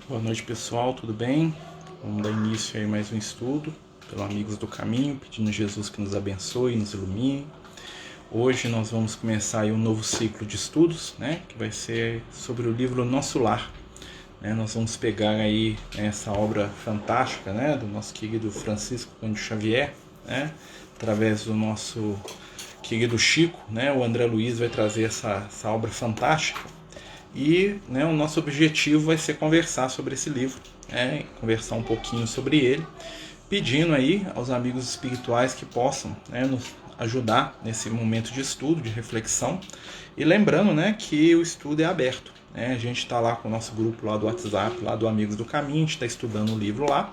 Boa noite, pessoal, tudo bem? Vamos dar início aí a mais um estudo pelo Amigos do Caminho, pedindo a Jesus que nos abençoe, nos ilumine. Hoje nós vamos começar aí um novo ciclo de estudos, né, que vai ser sobre o livro Nosso Lar. Nós vamos pegar aí essa obra fantástica, né, do nosso querido Francisco Cândido Xavier, né, através do nosso querido Chico, né, o André Luiz vai trazer essa obra fantástica. E o nosso objetivo vai ser conversar sobre esse livro, conversar um pouquinho sobre ele, pedindo aí aos amigos espirituais que possam nos ajudar nesse momento de estudo, de reflexão. E lembrando que o estudo é aberto. A gente está lá com o nosso grupo lá do WhatsApp, lá do Amigos do Caminho, a gente está estudando o livro lá,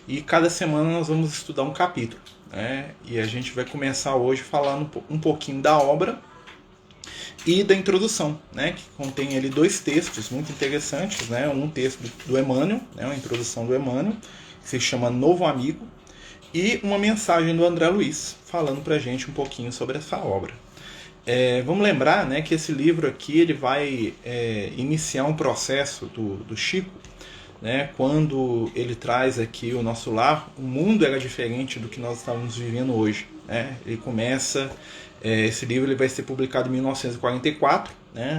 e cada semana nós vamos estudar um capítulo. E a gente vai começar hoje falando um pouquinho da obra e da introdução, que contém ali dois textos muito interessantes, um texto do Emmanuel, uma introdução do Emmanuel, que se chama Novo Amigo, e uma mensagem do André Luiz, falando para a gente um pouquinho sobre essa obra. Vamos lembrar que esse livro aqui ele vai iniciar um processo do Chico, quando ele traz aqui o Nosso Lar. O mundo era diferente do que nós estamos vivendo hoje. Ele começa... Esse livro ele vai ser publicado em 1944,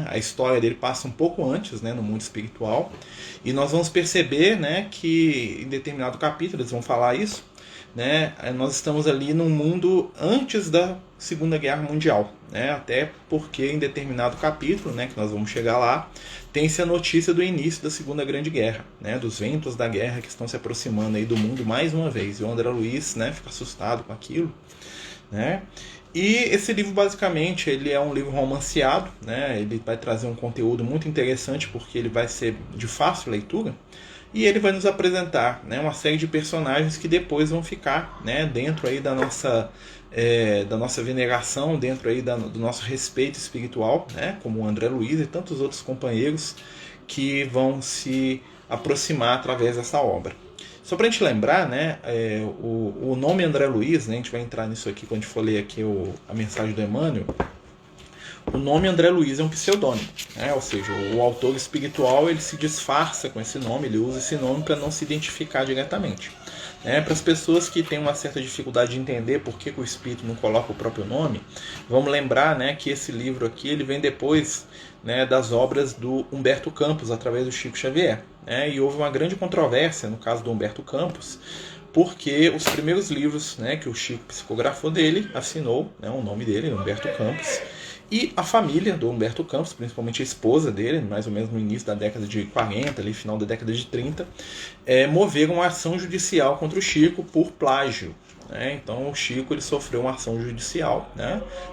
a história dele passa um pouco antes, no mundo espiritual, e nós vamos perceber que em determinado capítulo eles vão falar isso, nós estamos ali num mundo antes da Segunda Guerra Mundial, até porque em determinado capítulo, que nós vamos chegar lá, tem-se a notícia do início da Segunda Grande Guerra, dos ventos da guerra que estão se aproximando aí do mundo mais uma vez, e o André Luiz fica assustado com aquilo, E esse livro basicamente ele é um livro romanceado, ele vai trazer um conteúdo muito interessante porque ele vai ser de fácil leitura, e ele vai nos apresentar uma série de personagens que depois vão ficar dentro aí da nossa veneração, dentro aí do nosso respeito espiritual, como o André Luiz e tantos outros companheiros que vão se aproximar através dessa obra. Só para a gente lembrar, o nome André Luiz, a gente vai entrar nisso aqui quando a gente for ler aqui a mensagem do Emmanuel. O nome André Luiz é um pseudônimo, ou seja, o autor espiritual ele se disfarça com esse nome, ele usa esse nome para não se identificar diretamente. Para as pessoas que têm uma certa dificuldade de entender por que o espírito não coloca o próprio nome, vamos lembrar que esse livro aqui ele vem depois das obras do Humberto Campos, através do Chico Xavier. E houve uma grande controvérsia no caso do Humberto Campos, porque os primeiros livros que o Chico psicografou dele, assinou o nome dele, Humberto Campos, e a família do Humberto Campos, principalmente a esposa dele, mais ou menos no início da década de 40, ali, final da década de 30, moveram uma ação judicial contra o Chico por plágio. Então o Chico ele sofreu uma ação judicial,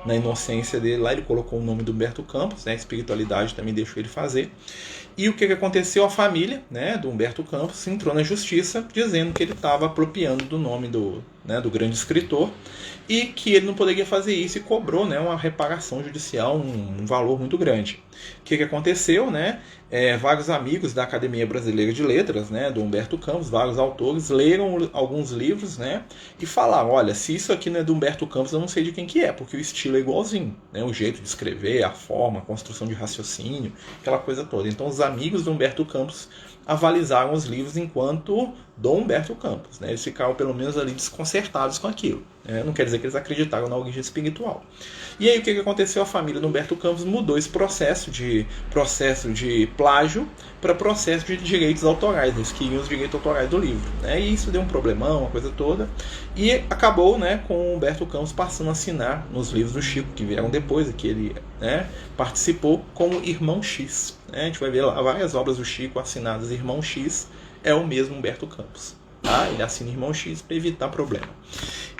na inocência dele lá ele colocou o nome do Humberto Campos, a espiritualidade também deixou ele fazer. E o que aconteceu? A família do Humberto Campos entrou na justiça dizendo que ele estava apropriando do nome do grande escritor e que ele não poderia fazer isso, e cobrou uma reparação judicial, um valor muito grande. O que aconteceu? Vários amigos da Academia Brasileira de Letras, do Humberto Campos, vários autores, leram alguns livros e falaram, olha, se isso aqui não é do Humberto Campos, eu não sei de quem que é, porque o estilo é igualzinho, o jeito de escrever, a forma, a construção de raciocínio, aquela coisa toda. Então os amigos do Humberto Campos avalizaram os livros enquanto do Humberto Campos. Eles ficaram pelo menos ali desconcertados com aquilo. Não quer dizer que eles acreditaram na origem espiritual. E aí o que aconteceu? A família do Humberto Campos mudou esse processo de plágio para processo de direitos autorais. Eles queriam os direitos autorais do livro. E isso deu um problemão, uma coisa toda. E acabou com o Humberto Campos passando a assinar nos livros do Chico, que vieram depois, que ele participou como Irmão X. A gente vai ver lá várias obras do Chico assinadas Irmão X, é o mesmo Humberto Campos. Ele assina Irmão X para evitar problema.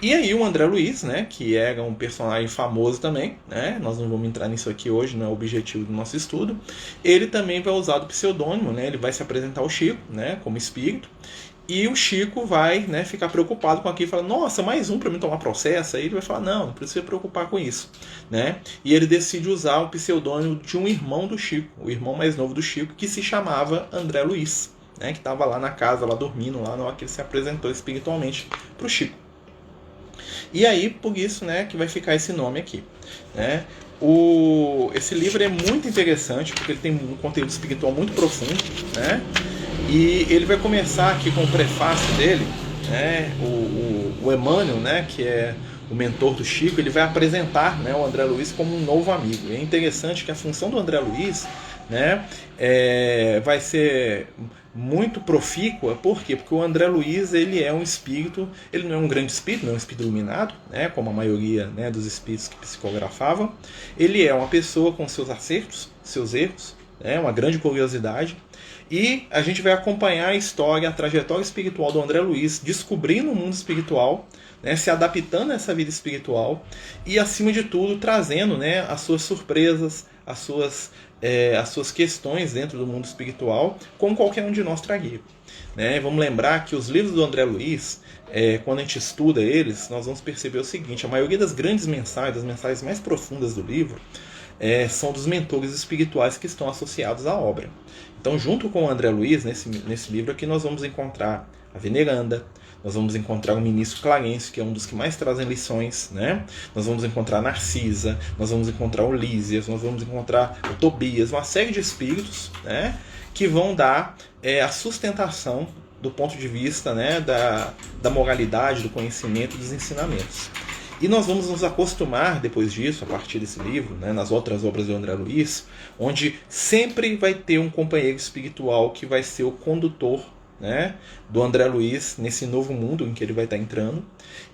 E aí o André Luiz, que era um personagem famoso também, nós não vamos entrar nisso aqui hoje, não é o objetivo do nosso estudo, ele também vai usar o pseudônimo, ele vai se apresentar ao Chico, como espírito, e o Chico vai ficar preocupado com aquilo e falar, nossa, mais um para me tomar processo. Aí ele vai falar, não precisa se preocupar com isso. E ele decide usar o pseudônimo de um irmão do Chico, o irmão mais novo do Chico, que se chamava André Luiz, que estava lá na casa, lá dormindo, lá na hora que ele se apresentou espiritualmente para o Chico. E aí, por isso que vai ficar esse nome aqui. Esse livro é muito interessante, porque ele tem um conteúdo espiritual muito profundo, E ele vai começar aqui com o prefácio dele, né? O Emmanuel, né, que é o mentor do Chico, ele vai apresentar, né, o André Luiz como um novo amigo. E é interessante que a função do André Luiz, né, vai ser muito profícua. Por quê? Porque o André Luiz, ele é um espírito, ele não é um grande espírito, não é um espírito iluminado, né, como a maioria, né, dos espíritos que psicografavam. Ele é uma pessoa com seus acertos, seus erros, né, uma grande curiosidade. E a gente vai acompanhar a história, a trajetória espiritual do André Luiz, descobrindo o mundo espiritual, né, se adaptando a essa vida espiritual e, acima de tudo, trazendo, né, as suas surpresas, as suas questões dentro do mundo espiritual, como qualquer um de nós traria. Né? Vamos lembrar que os livros do André Luiz, quando a gente estuda eles, nós vamos perceber o seguinte: a maioria das grandes mensagens, das mensagens mais profundas do livro, são dos mentores espirituais que estão associados à obra. Então, junto com o André Luiz, nesse livro aqui, nós vamos encontrar a Veneranda, nós vamos encontrar o Ministro Clarencio, que é um dos que mais trazem lições, né? Nós vamos encontrar a Narcisa, nós vamos encontrar o Lísias, nós vamos encontrar o Tobias, uma série de espíritos, né, que vão dar a sustentação do ponto de vista, né, da moralidade, do conhecimento, dos ensinamentos. E nós vamos nos acostumar, depois disso, a partir desse livro, né, nas outras obras do André Luiz, onde sempre vai ter um companheiro espiritual que vai ser o condutor, né, do André Luiz nesse novo mundo em que ele vai estar entrando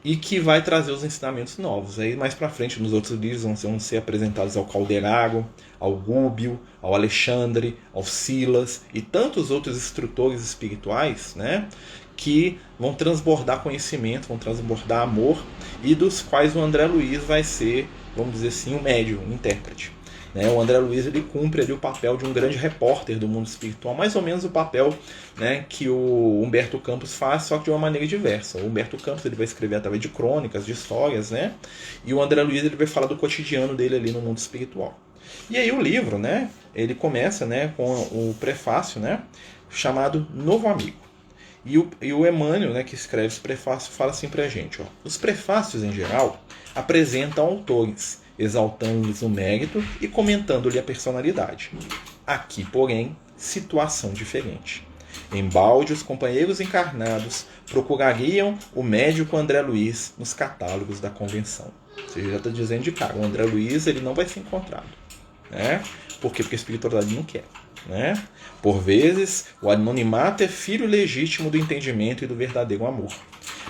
e que vai trazer os ensinamentos novos. Aí mais para frente, nos outros livros, vão ser apresentados ao Calderaro, ao Gúbio, ao Alexandre, ao Silas e tantos outros instrutores espirituais, né, que vão transbordar conhecimento, vão transbordar amor, e dos quais o André Luiz vai ser, vamos dizer assim, um médium, um intérprete. O André Luiz, ele cumpre ali o papel de um grande repórter do mundo espiritual, mais ou menos o papel, né, que o Humberto Campos faz, só que de uma maneira diversa. O Humberto Campos, ele vai escrever através de crônicas, de histórias, né, e o André Luiz, ele vai falar do cotidiano dele ali no mundo espiritual. E aí o livro, né, ele começa, né, com o prefácio, né, chamado Novo Amigo. E o Emmanuel, né, que escreve esse prefácio, fala assim pra gente: os prefácios, em geral, apresentam autores, exaltando-lhes o mérito e comentando-lhe a personalidade. Aqui, porém, situação diferente. Embalde, os companheiros encarnados procurariam o médico André Luiz nos catálogos da convenção. Você já está dizendo de cara, o André Luiz, ele não vai ser encontrado. Né? Por quê? Porque a espiritualidade não quer. Né? Por vezes, o anonimato é filho legítimo do entendimento e do verdadeiro amor.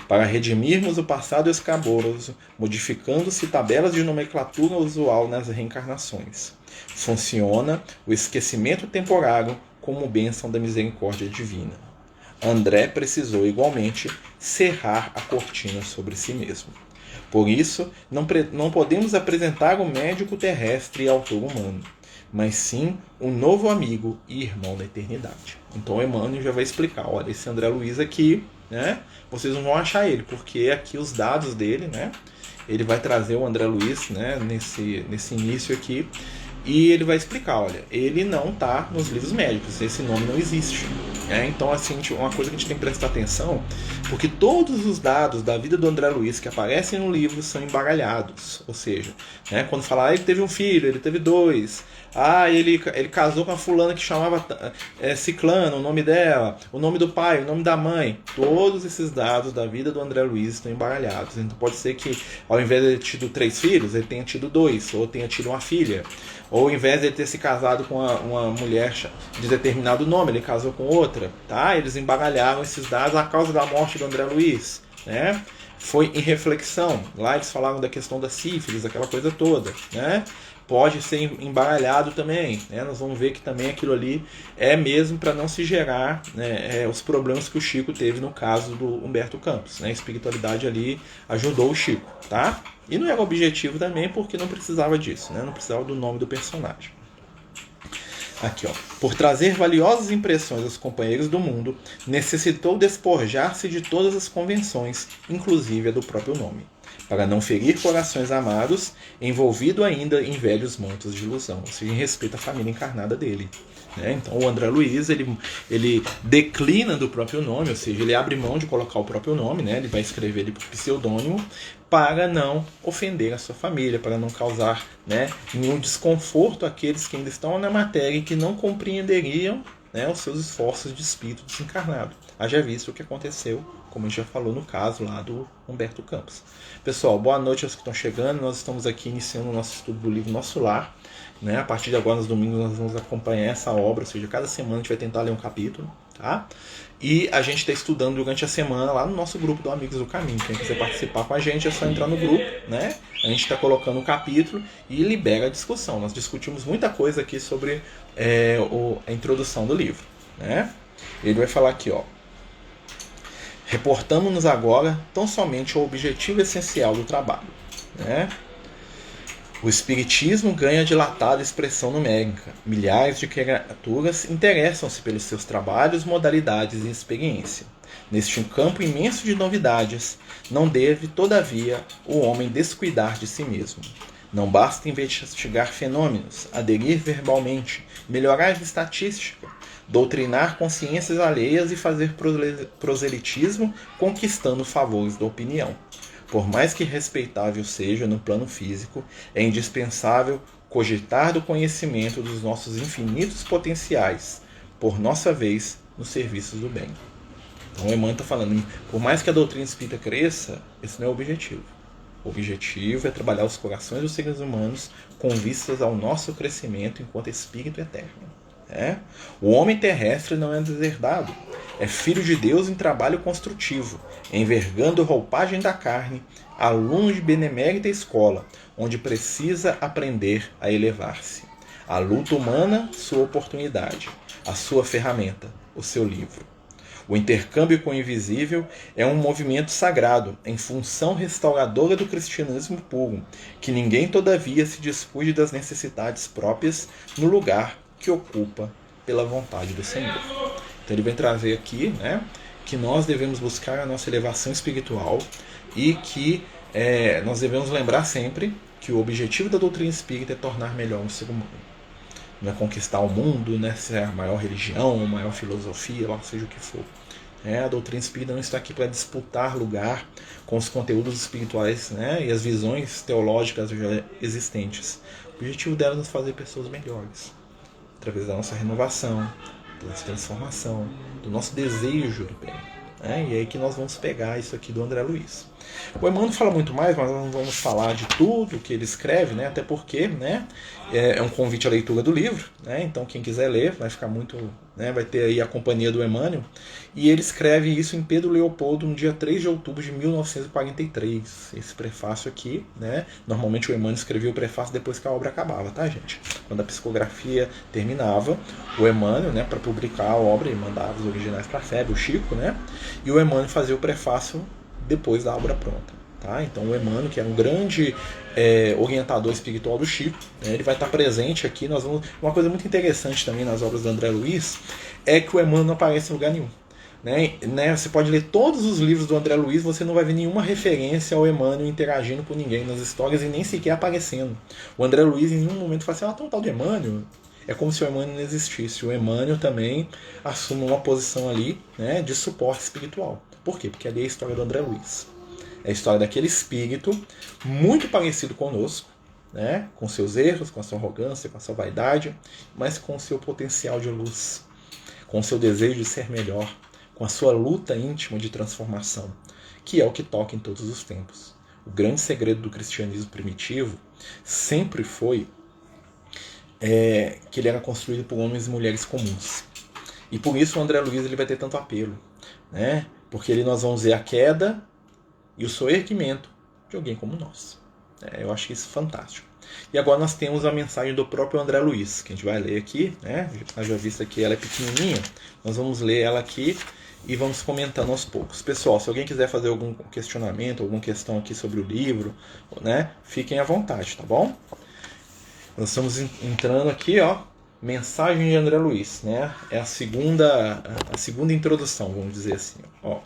Para redimirmos o passado escabroso, modificando-se tabelas de nomenclatura usual nas reencarnações. Funciona o esquecimento temporário como bênção da misericórdia divina. André precisou igualmente cerrar a cortina sobre si mesmo. Por isso, não podemos apresentar o médico terrestre e autor humano, mas sim um novo amigo e irmão da eternidade. Então o Emmanuel já vai explicar: olha, esse André Luiz aqui, né, vocês não vão achar ele, porque aqui os dados dele, né, ele vai trazer o André Luiz, né, nesse início aqui, e ele vai explicar: olha, ele não está nos livros médicos, esse nome não existe. Então, assim, uma coisa que a gente tem que prestar atenção, porque todos os dados da vida do André Luiz que aparecem no livro são embaralhados. Ou seja, né, quando fala, ele teve um filho, ele teve dois, ele casou com a fulana que chamava Ciclano, o nome dela, o nome do pai, o nome da mãe. Todos esses dados da vida do André Luiz estão embaralhados. Então pode ser que, ao invés de ele ter tido 3 filhos, ele tenha tido 2, ou tenha tido uma filha. Ou ao invés de ele ter se casado com uma mulher de determinado nome, ele casou com outra. Tá? Eles embaralharam esses dados. A causa da morte do André Luiz, né, foi em reflexão. Lá eles falaram da questão da sífilis, aquela coisa toda. Né? Pode ser embaralhado também. Né? Nós vamos ver que também aquilo ali é mesmo para não se gerar, né, os problemas que o Chico teve no caso do Humberto Campos. Né? A espiritualidade ali ajudou o Chico. Tá? E não era objetivo também, porque não precisava disso, né? Não precisava do nome do personagem. Aqui, por trazer valiosas impressões aos companheiros do mundo, necessitou despojar-se de todas as convenções, inclusive a do próprio nome, para não ferir corações amados, envolvido ainda em velhos mantos de ilusão, ou seja, em respeito à família encarnada dele. Então o André Luiz, ele declina do próprio nome, ou seja, ele abre mão de colocar o próprio nome, né? Ele vai escrever ele por pseudônimo, para não ofender a sua família, para não causar, né, nenhum desconforto àqueles que ainda estão na matéria e que não compreenderiam, né, os seus esforços de espírito desencarnado. Haja visto o que aconteceu, como a gente já falou no caso lá do Humberto Campos. Pessoal, boa noite aos que estão chegando. Nós estamos aqui iniciando o nosso estudo do livro Nosso Lar. Né? A partir de agora, nos domingos, nós vamos acompanhar essa obra, ou seja, cada semana a gente vai tentar ler um capítulo. Tá? E a gente está estudando durante a semana lá no nosso grupo do Amigos do Caminho. Quem quiser participar com a gente é só entrar no grupo, né? A gente está colocando o capítulo e libera a discussão. Nós discutimos muita coisa aqui sobre a introdução do livro, né? Ele vai falar aqui, ó. Reportamos-nos agora tão somente ao objetivo essencial do trabalho, né? O Espiritismo ganha dilatada expressão numérica. Milhares de criaturas interessam-se pelos seus trabalhos, modalidades e experiência. Neste campo imenso de novidades, não deve, todavia, o homem descuidar de si mesmo. Não basta investigar fenômenos, aderir verbalmente, melhorar a estatística, doutrinar consciências alheias e fazer proselitismo, conquistando favores da opinião. Por mais que respeitável seja no plano físico, é indispensável cogitar do conhecimento dos nossos infinitos potenciais, por nossa vez, nos serviços do bem. Então o Emmanuel está falando, por mais que a doutrina espírita cresça, esse não é o objetivo. O objetivo é trabalhar os corações dos seres humanos com vistas ao nosso crescimento enquanto espírito eterno. O homem terrestre não é deserdado, é filho de Deus em trabalho construtivo, envergando roupagem da carne, aluno de benemérita escola, onde precisa aprender a elevar-se. A luta humana, sua oportunidade, a sua ferramenta, o seu livro. O intercâmbio com o invisível é um movimento sagrado, em função restauradora do cristianismo puro, que ninguém todavia se descuide das necessidades próprias no lugar que ocupa pela vontade do Senhor. Então ele vem trazer aqui, né, que nós devemos buscar a nossa elevação espiritual e que nós devemos lembrar sempre que o objetivo da doutrina espírita é tornar melhor o ser humano. Não é conquistar o mundo, né, ser a maior religião, a maior filosofia, lá seja o que for. A doutrina espírita não está aqui para disputar lugar com os conteúdos espirituais, né, e as visões teológicas já existentes. O objetivo dela é nos fazer pessoas melhores, através da nossa renovação, da nossa transformação, do nosso desejo do bem. E é aí que nós vamos pegar isso aqui do André Luiz. O Emmanuel fala muito mais, mas nós não vamos falar de tudo que ele escreve, né? Até porque, né, é um convite à leitura do livro, né? Então quem quiser ler vai ficar muito, né, vai ter aí a companhia do Emmanuel. E ele escreve isso em Pedro Leopoldo no dia 3 de outubro de 1943. Esse prefácio aqui, né? Normalmente o Emmanuel escrevia o prefácio depois que a obra acabava, tá, gente? Quando a psicografia terminava, o Emmanuel, né, para publicar a obra, ele mandava os originais para a FEB, o Chico, né? E o Emmanuel fazia o prefácio depois da obra pronta. Tá? Então o Emmanuel, que é um grande orientador espiritual do Chico, né, ele vai estar presente aqui. Uma coisa muito interessante também nas obras do André Luiz é que o Emmanuel não aparece em lugar nenhum. Você pode ler todos os livros do André Luiz, você não vai ver nenhuma referência ao Emmanuel interagindo com ninguém nas histórias e nem sequer aparecendo. O André Luiz em nenhum momento fala assim, tem um tal de Emmanuel. É como se o Emmanuel não existisse. O Emmanuel também assume uma posição ali, né, de suporte espiritual. Por quê? Porque ali é a história do André Luiz. É a história daquele espírito muito parecido conosco, né, com seus erros, com a sua arrogância, com a sua vaidade, mas com o seu potencial de luz, com o seu desejo de ser melhor, com a sua luta íntima de transformação, que é o que toca em todos os tempos. O grande segredo do cristianismo primitivo sempre foi que ele era construído por homens e mulheres comuns. E por isso o André Luiz ele vai ter tanto apelo, né? Porque ali nós vamos ver a queda e o soerguimento de alguém como nós. Eu acho isso fantástico. E agora nós temos a mensagem do próprio André Luiz, que a gente vai ler aqui, né? Já visto que ela é pequenininha, nós vamos ler ela aqui e vamos comentando aos poucos. Pessoal, se alguém quiser fazer algum questionamento, alguma questão aqui sobre o livro, né? Fiquem à vontade, tá bom? Nós estamos entrando aqui, ó, mensagem de André Luiz, né? É a segunda introdução, vamos dizer assim. Ó.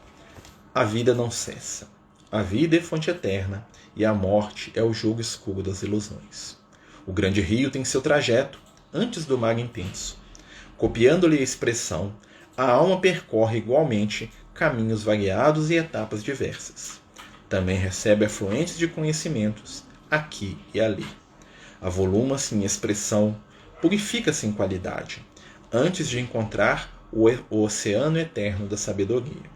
A vida não cessa. A vida é fonte eterna e a morte é o jogo escuro das ilusões. O grande rio tem seu trajeto antes do mar intenso. Copiando-lhe a expressão, a alma percorre igualmente caminhos variados e etapas diversas. Também recebe afluentes de conhecimentos aqui e ali. Avoluma-se em expressão, purifica-se em qualidade, antes de encontrar o oceano eterno da sabedoria.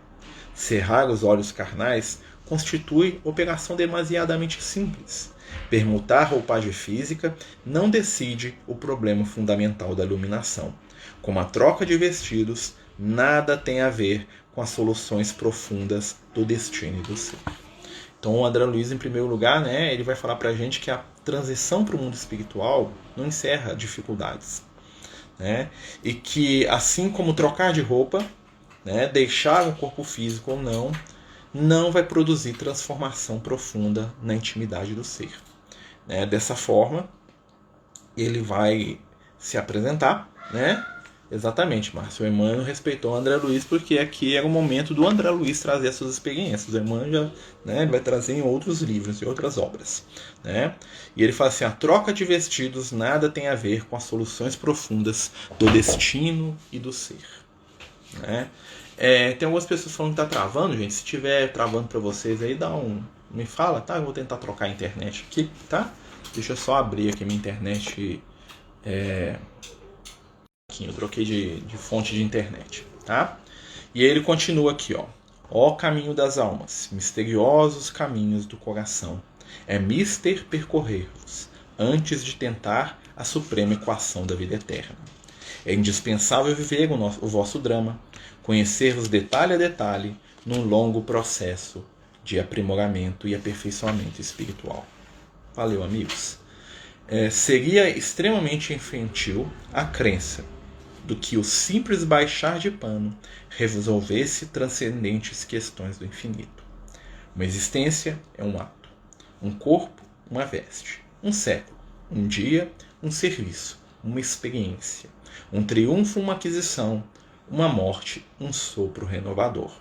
Cerrar os olhos carnais constitui operação demasiadamente simples. Permutar roupagem física não decide o problema fundamental da iluminação. Como a troca de vestidos, nada tem a ver com as soluções profundas do destino e do ser. Então o André Luiz, em primeiro lugar, né, ele vai falar para a gente que a transição para o mundo espiritual não encerra dificuldades. Né? E que, assim como trocar de roupa, né, deixar o corpo físico ou não vai produzir transformação profunda na intimidade do ser. Né? Dessa forma, ele vai se apresentar, né? Exatamente, Márcio. O Emmanuel respeitou o André Luiz porque aqui era o momento do André Luiz trazer as suas experiências. O Emmanuel já, né, vai trazer em outros livros e outras obras. Né? E ele fala assim, a troca de vestidos nada tem a ver com as soluções profundas do destino e do ser. Né? Tem algumas pessoas falando que está travando, gente. Se estiver travando para vocês aí, me fala, tá? Eu vou tentar trocar a internet aqui, tá? Deixa eu só abrir aqui minha internet. Eu troquei de fonte de internet, tá? E aí ele continua aqui, ó caminho das almas, misteriosos caminhos do coração, é mister percorrer-vos antes de tentar a suprema equação da vida eterna. É indispensável viver o vosso drama, conhecer-vos detalhe a detalhe num longo processo de aprimoramento e aperfeiçoamento espiritual. Valeu, amigos. Seria extremamente infantil a crença do que o simples baixar de pano resolvesse transcendentes questões do infinito. Uma existência é um ato, um corpo, uma veste, um século, um dia, um serviço, uma experiência, um triunfo, uma aquisição, uma morte, um sopro renovador.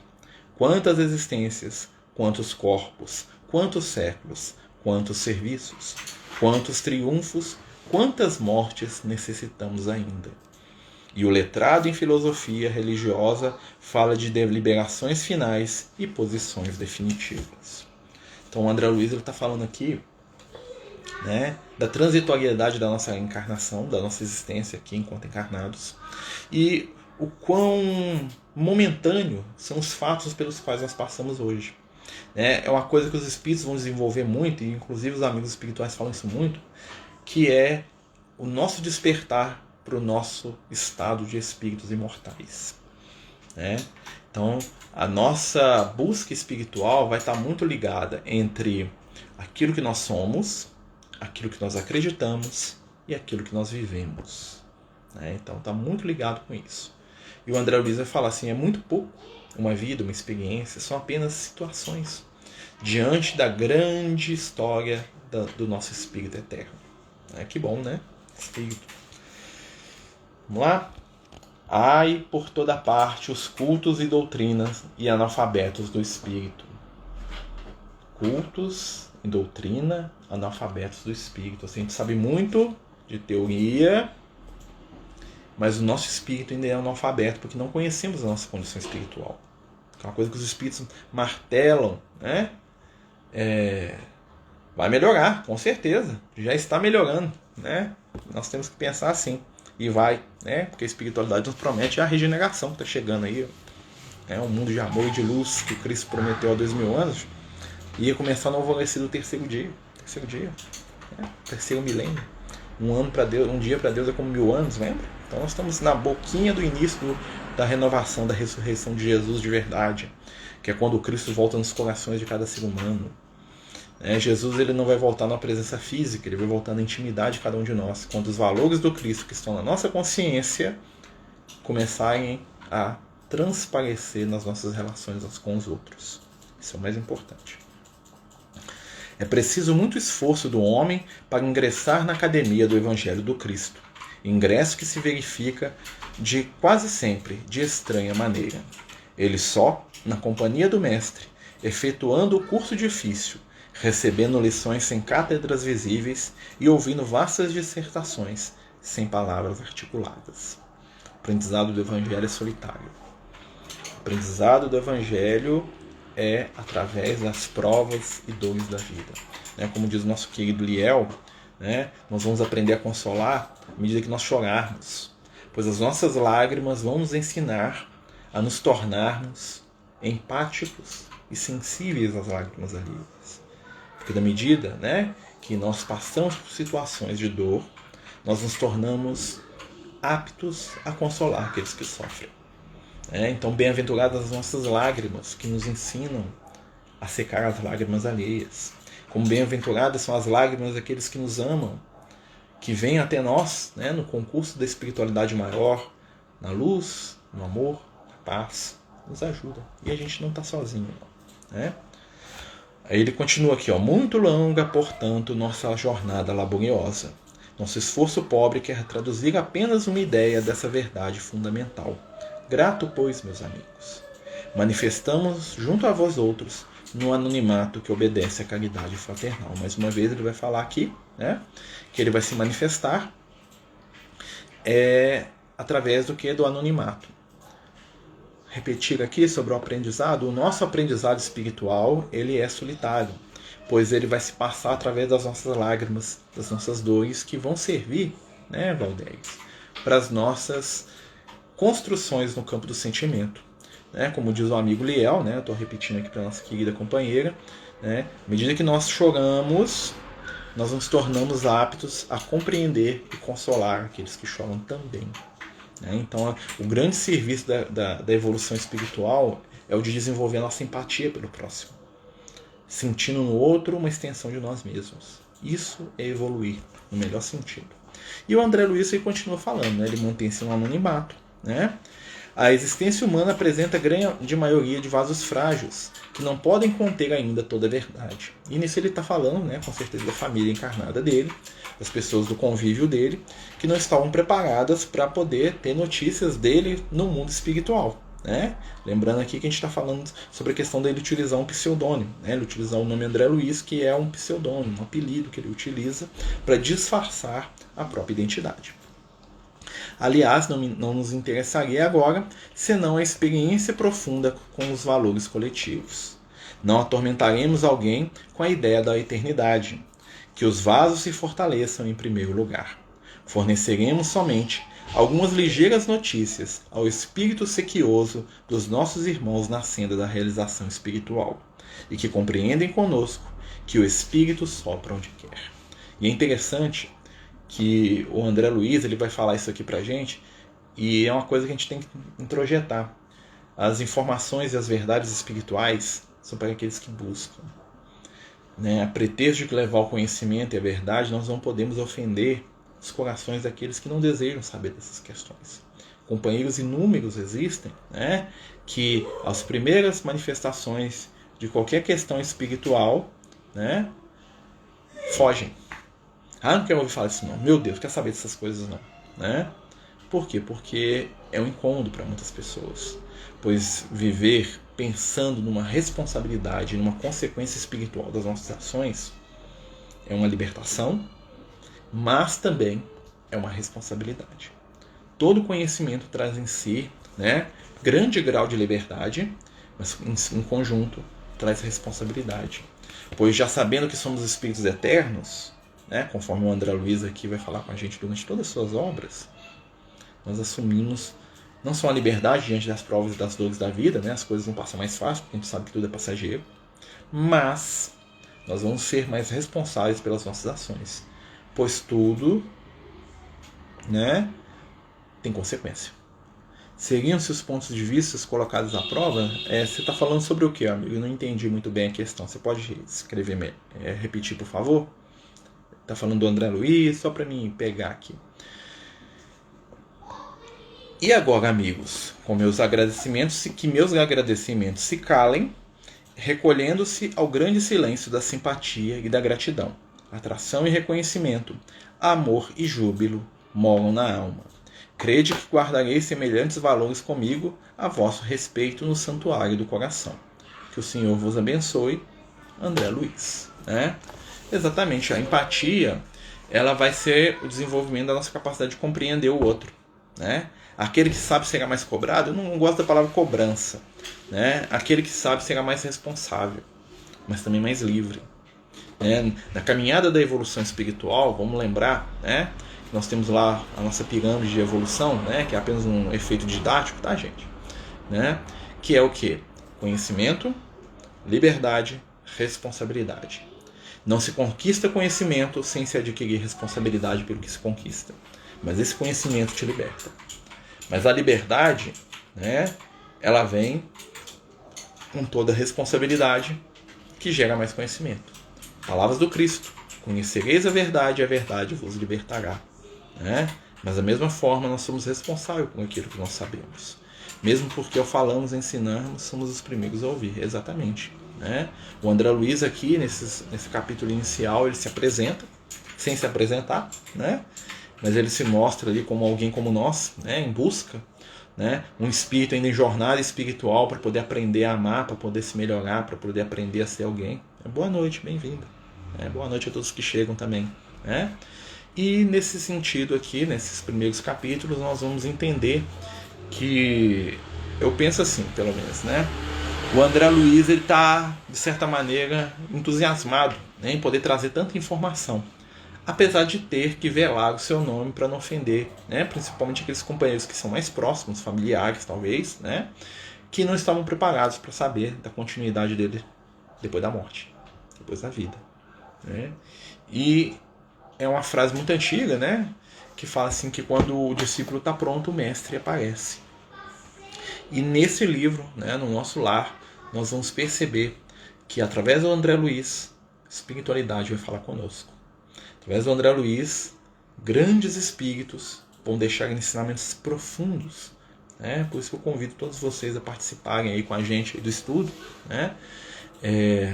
Quantas existências, quantos corpos, quantos séculos, quantos serviços, quantos triunfos, quantas mortes necessitamos ainda? E o letrado em filosofia religiosa fala de deliberações finais e posições definitivas. Então o André Luiz está falando aqui, né, da transitoriedade da nossa encarnação, da nossa existência aqui enquanto encarnados, e o quão momentâneo são os fatos pelos quais nós passamos hoje. É uma coisa que os espíritos vão desenvolver muito, e inclusive os amigos espirituais falam isso muito, que é o nosso despertar para o nosso estado de espíritos imortais. Né? Então, a nossa busca espiritual vai estar muito ligada entre aquilo que nós somos, aquilo que nós acreditamos e aquilo que nós vivemos. Né? Então, está muito ligado com isso. E o André Luiz vai falar assim, é muito pouco uma vida, uma experiência, são apenas situações diante da grande história do nosso espírito eterno. Que bom, né? Espírito. Vamos lá? Ai, por toda parte, os cultos e doutrinas e analfabetos do espírito. Cultos e doutrina, analfabetos do espírito. Assim, a gente sabe muito de teoria, mas o nosso espírito ainda é analfabeto, porque não conhecemos a nossa condição espiritual. É uma coisa que os espíritos martelam, né? Vai melhorar, com certeza. Já está melhorando, né? Nós temos que pensar assim. E vai, né? Porque a espiritualidade nos promete a regeneração que está chegando aí. Um mundo de amor e de luz que o Cristo prometeu há 2000 anos. Ia começar no alvorecer do terceiro dia. Terceiro milênio. Um dia para Deus é como 1000 anos, lembra? Então nós estamos na boquinha do início da renovação, da ressurreição de Jesus de verdade. Que é quando o Cristo volta nos corações de cada ser humano. Jesus ele não vai voltar na presença física, ele vai voltar na intimidade de cada um de nós, quando os valores do Cristo que estão na nossa consciência começarem a transparecer nas nossas relações uns com os outros. Isso é o mais importante. É preciso muito esforço do homem para ingressar na academia do Evangelho do Cristo, ingresso que se verifica de quase sempre de estranha maneira. Ele só, na companhia do Mestre, efetuando o curso difícil, recebendo lições sem cátedras visíveis e ouvindo vastas dissertações sem palavras articuladas. O aprendizado do Evangelho é solitário. O aprendizado do Evangelho é através das provas e dores da vida. Como diz o nosso querido Liel, nós vamos aprender a consolar à medida que nós chorarmos. pois as nossas lágrimas vão nos ensinar a nos tornarmos empáticos e sensíveis às lágrimas alheias. Porque da medida, né, que nós passamos por situações de dor, nós nos tornamos aptos a consolar aqueles que sofrem. Então, bem-aventuradas as nossas lágrimas, que nos ensinam a secar as lágrimas alheias. Como bem-aventuradas são as lágrimas daqueles que nos amam, que vêm até nós, né, no concurso da espiritualidade maior, na luz, no amor, na paz, nos ajuda. E a gente não está sozinho, não, né? Aí ele continua aqui, muito longa, portanto, nossa jornada laboriosa. Nosso esforço pobre quer traduzir apenas uma ideia dessa verdade fundamental. Grato, pois, meus amigos, manifestamos junto a vós outros no anonimato que obedece à caridade fraternal. Mais uma vez ele vai falar aqui, né, que ele vai se manifestar através do que? Do anonimato. Repetir aqui sobre o aprendizado. O nosso aprendizado espiritual, ele é solitário, pois ele vai se passar através das nossas lágrimas, das nossas dores, que vão servir, né, Valdez, para as nossas construções no campo do sentimento. Como diz o amigo Liel, eu estou repetindo aqui para a nossa querida companheira, à medida que nós choramos, nós nos tornamos aptos a compreender e consolar aqueles que choram também. Então, o grande serviço da evolução espiritual é o de desenvolver a nossa empatia pelo próximo, sentindo no outro uma extensão de nós mesmos. Isso é evoluir, no melhor sentido. E o André Luiz ele continua falando, ele mantém-se no anonimato. A existência humana apresenta grande maioria de vasos frágeis, que não podem conter ainda toda a verdade. E nisso ele está falando, com certeza, da família encarnada dele, das pessoas do convívio dele, que não estavam preparadas para poder ter notícias dele no mundo espiritual. Lembrando aqui que a gente está falando sobre a questão dele utilizar um pseudônimo, ele utilizar o nome André Luiz, que é um pseudônimo, um apelido que ele utiliza para disfarçar a própria identidade. Aliás, não nos interessaria agora senão a experiência profunda com os valores coletivos. Não atormentaremos alguém com a ideia da eternidade. Que os vasos se fortaleçam em primeiro lugar. Forneceremos somente algumas ligeiras notícias ao espírito sequioso dos nossos irmãos na senda da realização espiritual e que compreendem conosco que o espírito sopra onde quer. E é interessante que o André Luiz ele vai falar isso aqui pra gente, e é uma coisa que a gente tem que introjetar. As informações e as verdades espirituais são para aqueles que buscam. A pretexto de levar o conhecimento e a verdade, nós não podemos ofender os corações daqueles que não desejam saber dessas questões. Companheiros inúmeros existem, que as primeiras manifestações de qualquer questão espiritual, fogem. Não quero ouvir falar disso não. Meu Deus, não quero saber dessas coisas não. Por quê? Porque é um incômodo para muitas pessoas. Pois viver pensando numa responsabilidade, numa consequência espiritual das nossas ações é uma libertação, mas também é uma responsabilidade. Todo conhecimento traz em si grande grau de liberdade, mas em conjunto traz responsabilidade. Pois já sabendo que somos espíritos eternos, conforme o André Luiz aqui vai falar com a gente durante todas as suas obras, nós assumimos não só a liberdade diante das provas e das dores da vida, as coisas não passam mais fácil, porque a gente sabe que tudo é passageiro, mas nós vamos ser mais responsáveis pelas nossas ações, pois tudo tem consequência. Seguindo-se os pontos de vista colocados à prova, você está falando sobre o que, amigo? Eu não entendi muito bem a questão. Você pode escrever, repetir, por favor? Está falando do André Luiz, só para mim pegar aqui. E agora, amigos, com meus agradecimentos, que meus agradecimentos se calem, recolhendo-se ao grande silêncio da simpatia e da gratidão. Atração e reconhecimento, amor e júbilo moram na alma. Crede que guardarei semelhantes valores comigo a vosso respeito no santuário do coração. Que o Senhor vos abençoe, André Luiz. Exatamente, a empatia ela vai ser o desenvolvimento da nossa capacidade de compreender o outro. Aquele que sabe será mais cobrado, eu não gosto da palavra cobrança. Aquele que sabe será mais responsável, mas também mais livre. Na caminhada da evolução espiritual, vamos lembrar nós temos lá a nossa pirâmide de evolução, né, que é apenas um efeito didático, tá, gente? Né? Que é o quê? Conhecimento, liberdade, responsabilidade. Não se conquista conhecimento sem se adquirir responsabilidade pelo que se conquista. Mas esse conhecimento te liberta. Mas a liberdade, né, ela vem com toda a responsabilidade que gera mais conhecimento. Palavras do Cristo: conhecereis a verdade vos libertará. Né? Mas da mesma forma nós somos responsáveis por aquilo que nós sabemos. Mesmo porque ao falarmos, ensinarmos, somos os primeiros a ouvir. Exatamente. Né? O André Luiz aqui, nesse capítulo inicial, ele se apresenta, sem se apresentar, né? Mas ele se mostra ali como alguém como nós, né? Em busca, né? Um espírito ainda em jornada espiritual para poder aprender a amar, para poder se melhorar, para poder aprender a ser alguém. Boa noite, bem-vindo. Boa noite a todos que chegam também. Né? E nesse sentido aqui, nesses primeiros capítulos, nós vamos entender que, eu penso assim, pelo menos, né? O André Luiz está, de certa maneira, entusiasmado, né, em poder trazer tanta informação, apesar de ter que velar o seu nome para não ofender, né, principalmente aqueles companheiros que são mais próximos, familiares talvez, né, que não estavam preparados para saber da continuidade dele depois da morte, depois da vida. Né? E é uma frase muito antiga, né, que fala assim que quando o discípulo está pronto, o mestre aparece. E nesse livro, né, no nosso lar, nós vamos perceber que através do André Luiz, a espiritualidade vai falar conosco. Através do André Luiz, grandes espíritos vão deixar ensinamentos profundos. Né? Por isso que eu convido todos vocês a participarem aí com a gente do estudo, né?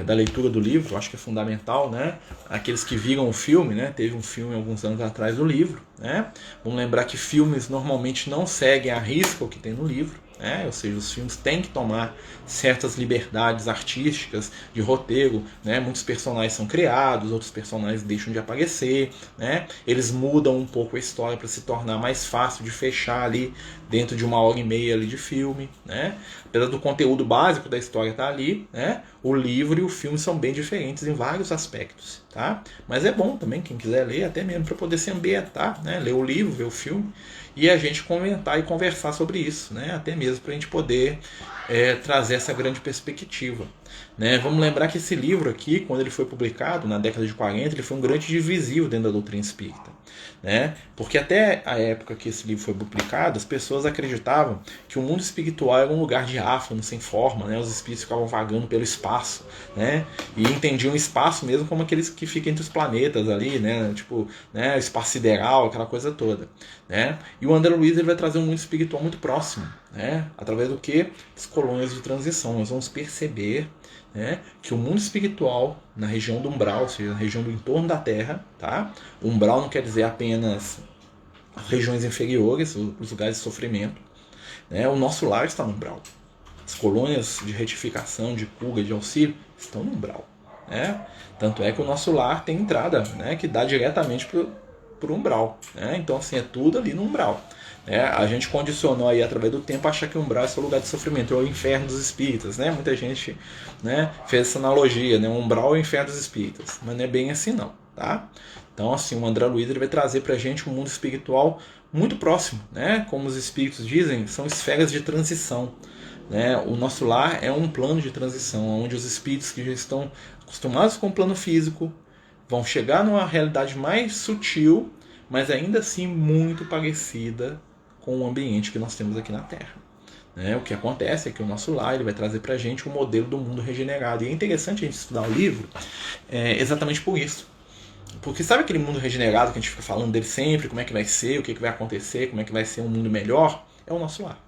Da leitura do livro, acho que é fundamental, né? Aqueles que viram o filme, né? Teve um filme alguns anos atrás do livro, né? Vamos lembrar que filmes normalmente não seguem à risca o que tem no livro, né? Ou seja, os filmes têm que tomar certas liberdades artísticas de roteiro, né? Muitos personagens são criados, outros personagens deixam de aparecer, né? Eles mudam um pouco a história para se tornar mais fácil de fechar ali dentro de 1h30 ali de filme, né? Apesar do conteúdo básico da história estar ali, né? O livro e o filme são bem diferentes em vários aspectos, tá? Mas é bom também, quem quiser ler, até mesmo para poder se ambientar, né? Ler o livro, ver o filme e a gente comentar e conversar sobre isso, né? Até mesmo para a gente poder trazer essa grande perspectiva. Né? Vamos lembrar que esse livro aqui, quando ele foi publicado na década de 40, ele foi um grande divisível dentro da doutrina espírita. Né? Porque até a época que esse livro foi publicado, as pessoas acreditavam que o mundo espiritual era um lugar diáfano, sem forma, né? Os espíritos ficavam vagando pelo espaço, né? E entendiam o espaço mesmo como aqueles que ficam entre os planetas ali, né? Tipo, né? Espaço sideral, aquela coisa toda. Né? E o André Luiz ele vai trazer um mundo espiritual muito próximo, né? Através do que? As colônias de transição. Nós vamos perceber, né, que o mundo espiritual na região do umbral, ou seja, na região do entorno da Terra, tá? O umbral não quer dizer apenas as regiões inferiores, os lugares de sofrimento, né? O nosso lar está no umbral. As colônias de retificação, de cura, de auxílio estão no umbral, né? Tanto é que o nosso lar tem entrada, né, que dá diretamente para o umbral, né? Então assim, é tudo ali no umbral. A gente condicionou aí através do tempo a achar que o umbral é só lugar de sofrimento, é o inferno dos espíritas, né? Muita gente, né, fez essa analogia, né? O umbral é o inferno dos espíritas, mas não é bem assim não, tá? Então assim, o André Luiz ele vai trazer pra gente um mundo espiritual muito próximo, né? Como os espíritos dizem, são esferas de transição, né? O nosso lar é um plano de transição, onde os espíritos que já estão acostumados com o plano físico vão chegar numa realidade mais sutil, mas ainda assim muito parecida com o ambiente que nós temos aqui na Terra. O que acontece é que o nosso lar ele vai trazer para a gente um modelo do mundo regenerado. E é interessante a gente estudar o livro exatamente por isso. Porque sabe aquele mundo regenerado que a gente fica falando dele sempre, como é que vai ser, o que vai acontecer, como é que vai ser um mundo melhor? É o nosso lar.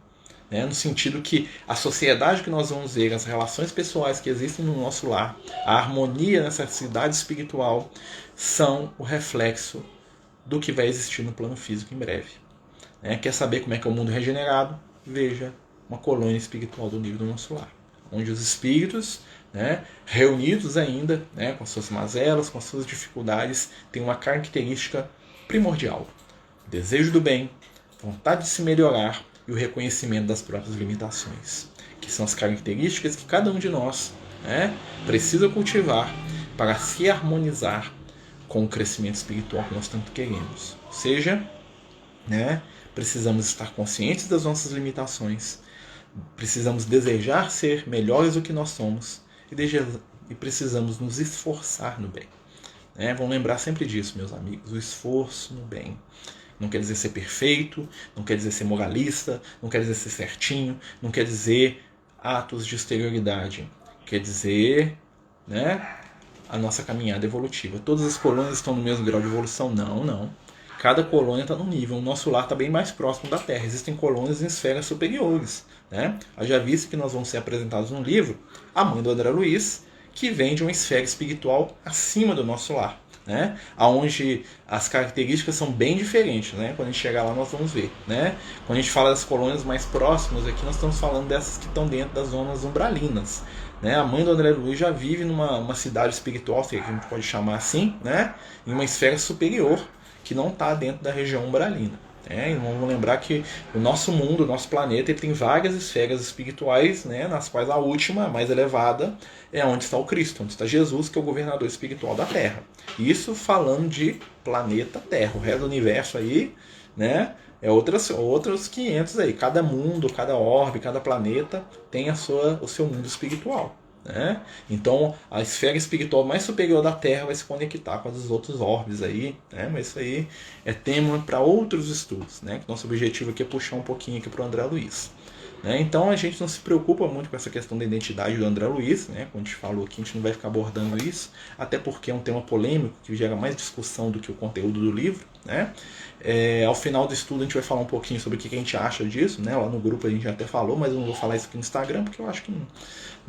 No sentido que a sociedade que nós vamos ver, as relações pessoais que existem no nosso lar, a harmonia nessa cidade espiritual, são o reflexo do que vai existir no plano físico em breve. Quer saber como é que é o mundo regenerado? Veja uma colônia espiritual do nível do nosso lar, onde os espíritos, né, reunidos ainda, né, com as suas mazelas, com as suas dificuldades, têm uma característica primordial: o desejo do bem, vontade de se melhorar e o reconhecimento das próprias limitações, que são as características que cada um de nós, né, precisa cultivar para se harmonizar com o crescimento espiritual que nós tanto queremos. Ou seja, né, precisamos estar conscientes das nossas limitações, precisamos desejar ser melhores do que nós somos e precisamos nos esforçar no bem. Né? Vamos lembrar sempre disso, meus amigos, o esforço no bem. Não quer dizer ser perfeito, não quer dizer ser moralista, não quer dizer ser certinho, não quer dizer atos de exterioridade. Quer dizer, né, a nossa caminhada evolutiva. Todas as colônias estão no mesmo grau de evolução? Não, não. Cada colônia está num nível. O nosso lar está bem mais próximo da Terra. Existem colônias em esferas superiores. Né? Já visto que nós vamos ser apresentados no livro A Mãe do André Luiz, que vem de uma esfera espiritual acima do nosso lar. Né? Onde as características são bem diferentes, né? Quando a gente chegar lá nós vamos ver, né? Quando a gente fala das colônias mais próximas aqui, nós estamos falando dessas que estão dentro das zonas umbralinas, né? A mãe do André Luiz já vive numa cidade espiritual, se a gente pode chamar assim, né? Em uma esfera superior que não está dentro da região umbralina. E vamos lembrar que o nosso mundo, o nosso planeta, ele tem várias esferas espirituais, né, nas quais a última, a mais elevada, é onde está o Cristo, onde está Jesus, que é o governador espiritual da Terra. Isso falando de planeta Terra. O resto do universo aí, né, é outros 500 aí. Cada mundo, cada orbe, cada planeta tem o seu mundo espiritual. Né? Então a esfera espiritual mais superior da Terra vai se conectar com os outros orbes aí, né? Mas isso aí é tema para outros estudos, né? Que nosso objetivo aqui é puxar um pouquinho aqui para o André Luiz, né? Então a gente não se preocupa muito com essa questão da identidade do André Luiz, né? Como a gente falou aqui, a gente não vai ficar abordando isso, até porque é um tema polêmico que gera mais discussão do que o conteúdo do livro, né? Ao final do estudo a gente vai falar um pouquinho sobre o que a gente acha disso, né? Lá no grupo a gente já até falou, mas eu não vou falar isso aqui no Instagram porque eu acho que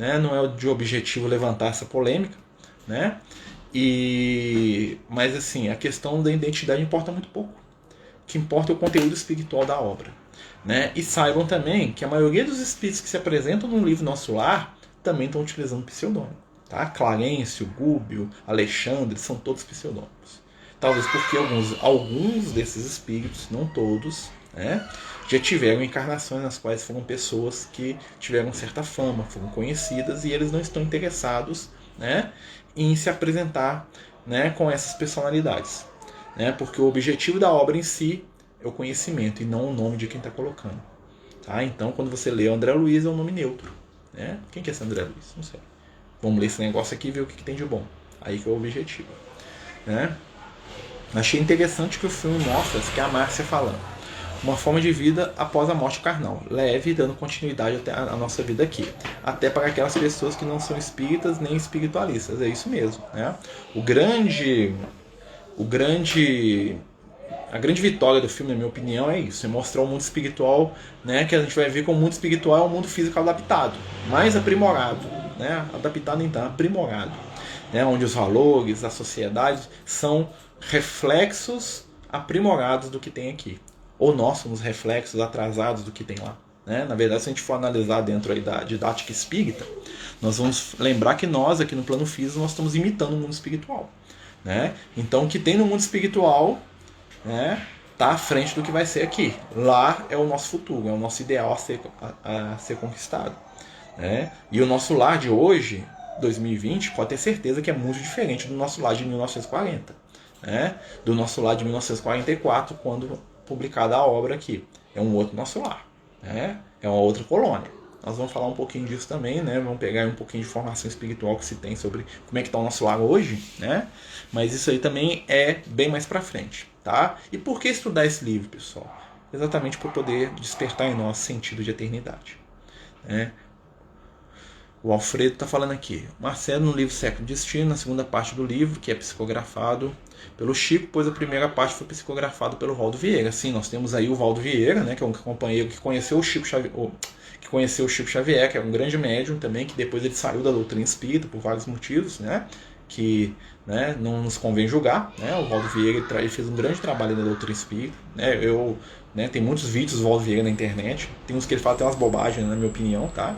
não é de objetivo levantar essa polêmica, né? Mas assim, a questão da identidade importa muito pouco. O que importa é o conteúdo espiritual da obra, né? E saibam também que a maioria dos espíritos que se apresentam no livro Nosso Lar também estão utilizando pseudônimo, tá? Clarencio, Gúbio, Alexandre, são todos pseudônimos. Talvez porque alguns desses espíritos, não todos, né, já tiveram encarnações nas quais foram pessoas que tiveram certa fama, foram conhecidas, e eles não estão interessados, né, em se apresentar, né, com essas personalidades, né, porque o objetivo da obra em si é o conhecimento e não o nome de quem está colocando. Tá? Então, quando você lê André Luiz, é um nome neutro. Né? Quem que é esse André Luiz? Não sei. Vamos ler esse negócio aqui e ver o que tem de bom. Aí que é o objetivo. Né? Achei interessante que o filme mostra, que é a Márcia falando, uma forma de vida após a morte carnal, leve, dando continuidade até a nossa vida aqui, até para aquelas pessoas que não são espíritas nem espiritualistas. É isso mesmo, né? A grande vitória do filme, na minha opinião, é isso: é mostrar o mundo espiritual, né, que a gente vai ver que o mundo espiritual é um mundo físico adaptado, mais aprimorado, né? Adaptado então, aprimorado, né? Onde os valores, a sociedade são reflexos aprimorados do que tem aqui. Ou nós somos reflexos atrasados do que tem lá. Né? Na verdade, se a gente for analisar dentro aí da didática espírita, nós vamos lembrar que nós, aqui no plano físico, nós estamos imitando o mundo espiritual. Né? Então, o que tem no mundo espiritual, né, está à frente do que vai ser aqui. Lá é o nosso futuro, é o nosso ideal a ser conquistado. Né? E o nosso lar de hoje, 2020, pode ter certeza que é muito diferente do nosso lar de 1940. Né? Do nosso lar de 1944, quando publicada a obra aqui. É um outro nosso lar. Né? É uma outra colônia. Nós vamos falar um pouquinho disso também, né? Vamos pegar um pouquinho de informação espiritual que se tem sobre como é que está o nosso lar hoje, né? Mas isso aí também é bem mais para frente, tá? E por que estudar esse livro, pessoal? Exatamente para poder despertar em nós sentido de eternidade. Né? O Alfredo está falando aqui. Marcelo, no livro Século de Destino, na segunda parte do livro, que é psicografado pelo Chico, pois a primeira parte foi psicografada pelo Valdo Vieira. Sim, nós temos aí o Valdo Vieira, né, que é um companheiro que conheceu o Chico Xavier, que é um grande médium também, que depois ele saiu da doutrina espírita por vários motivos, né, que, né, não nos convém julgar. Né, o Valdo Vieira ele fez um grande trabalho na doutrina espírita. Né, tem muitos vídeos do Valdo Vieira na internet, tem uns que ele fala até umas bobagens, na minha opinião, tá?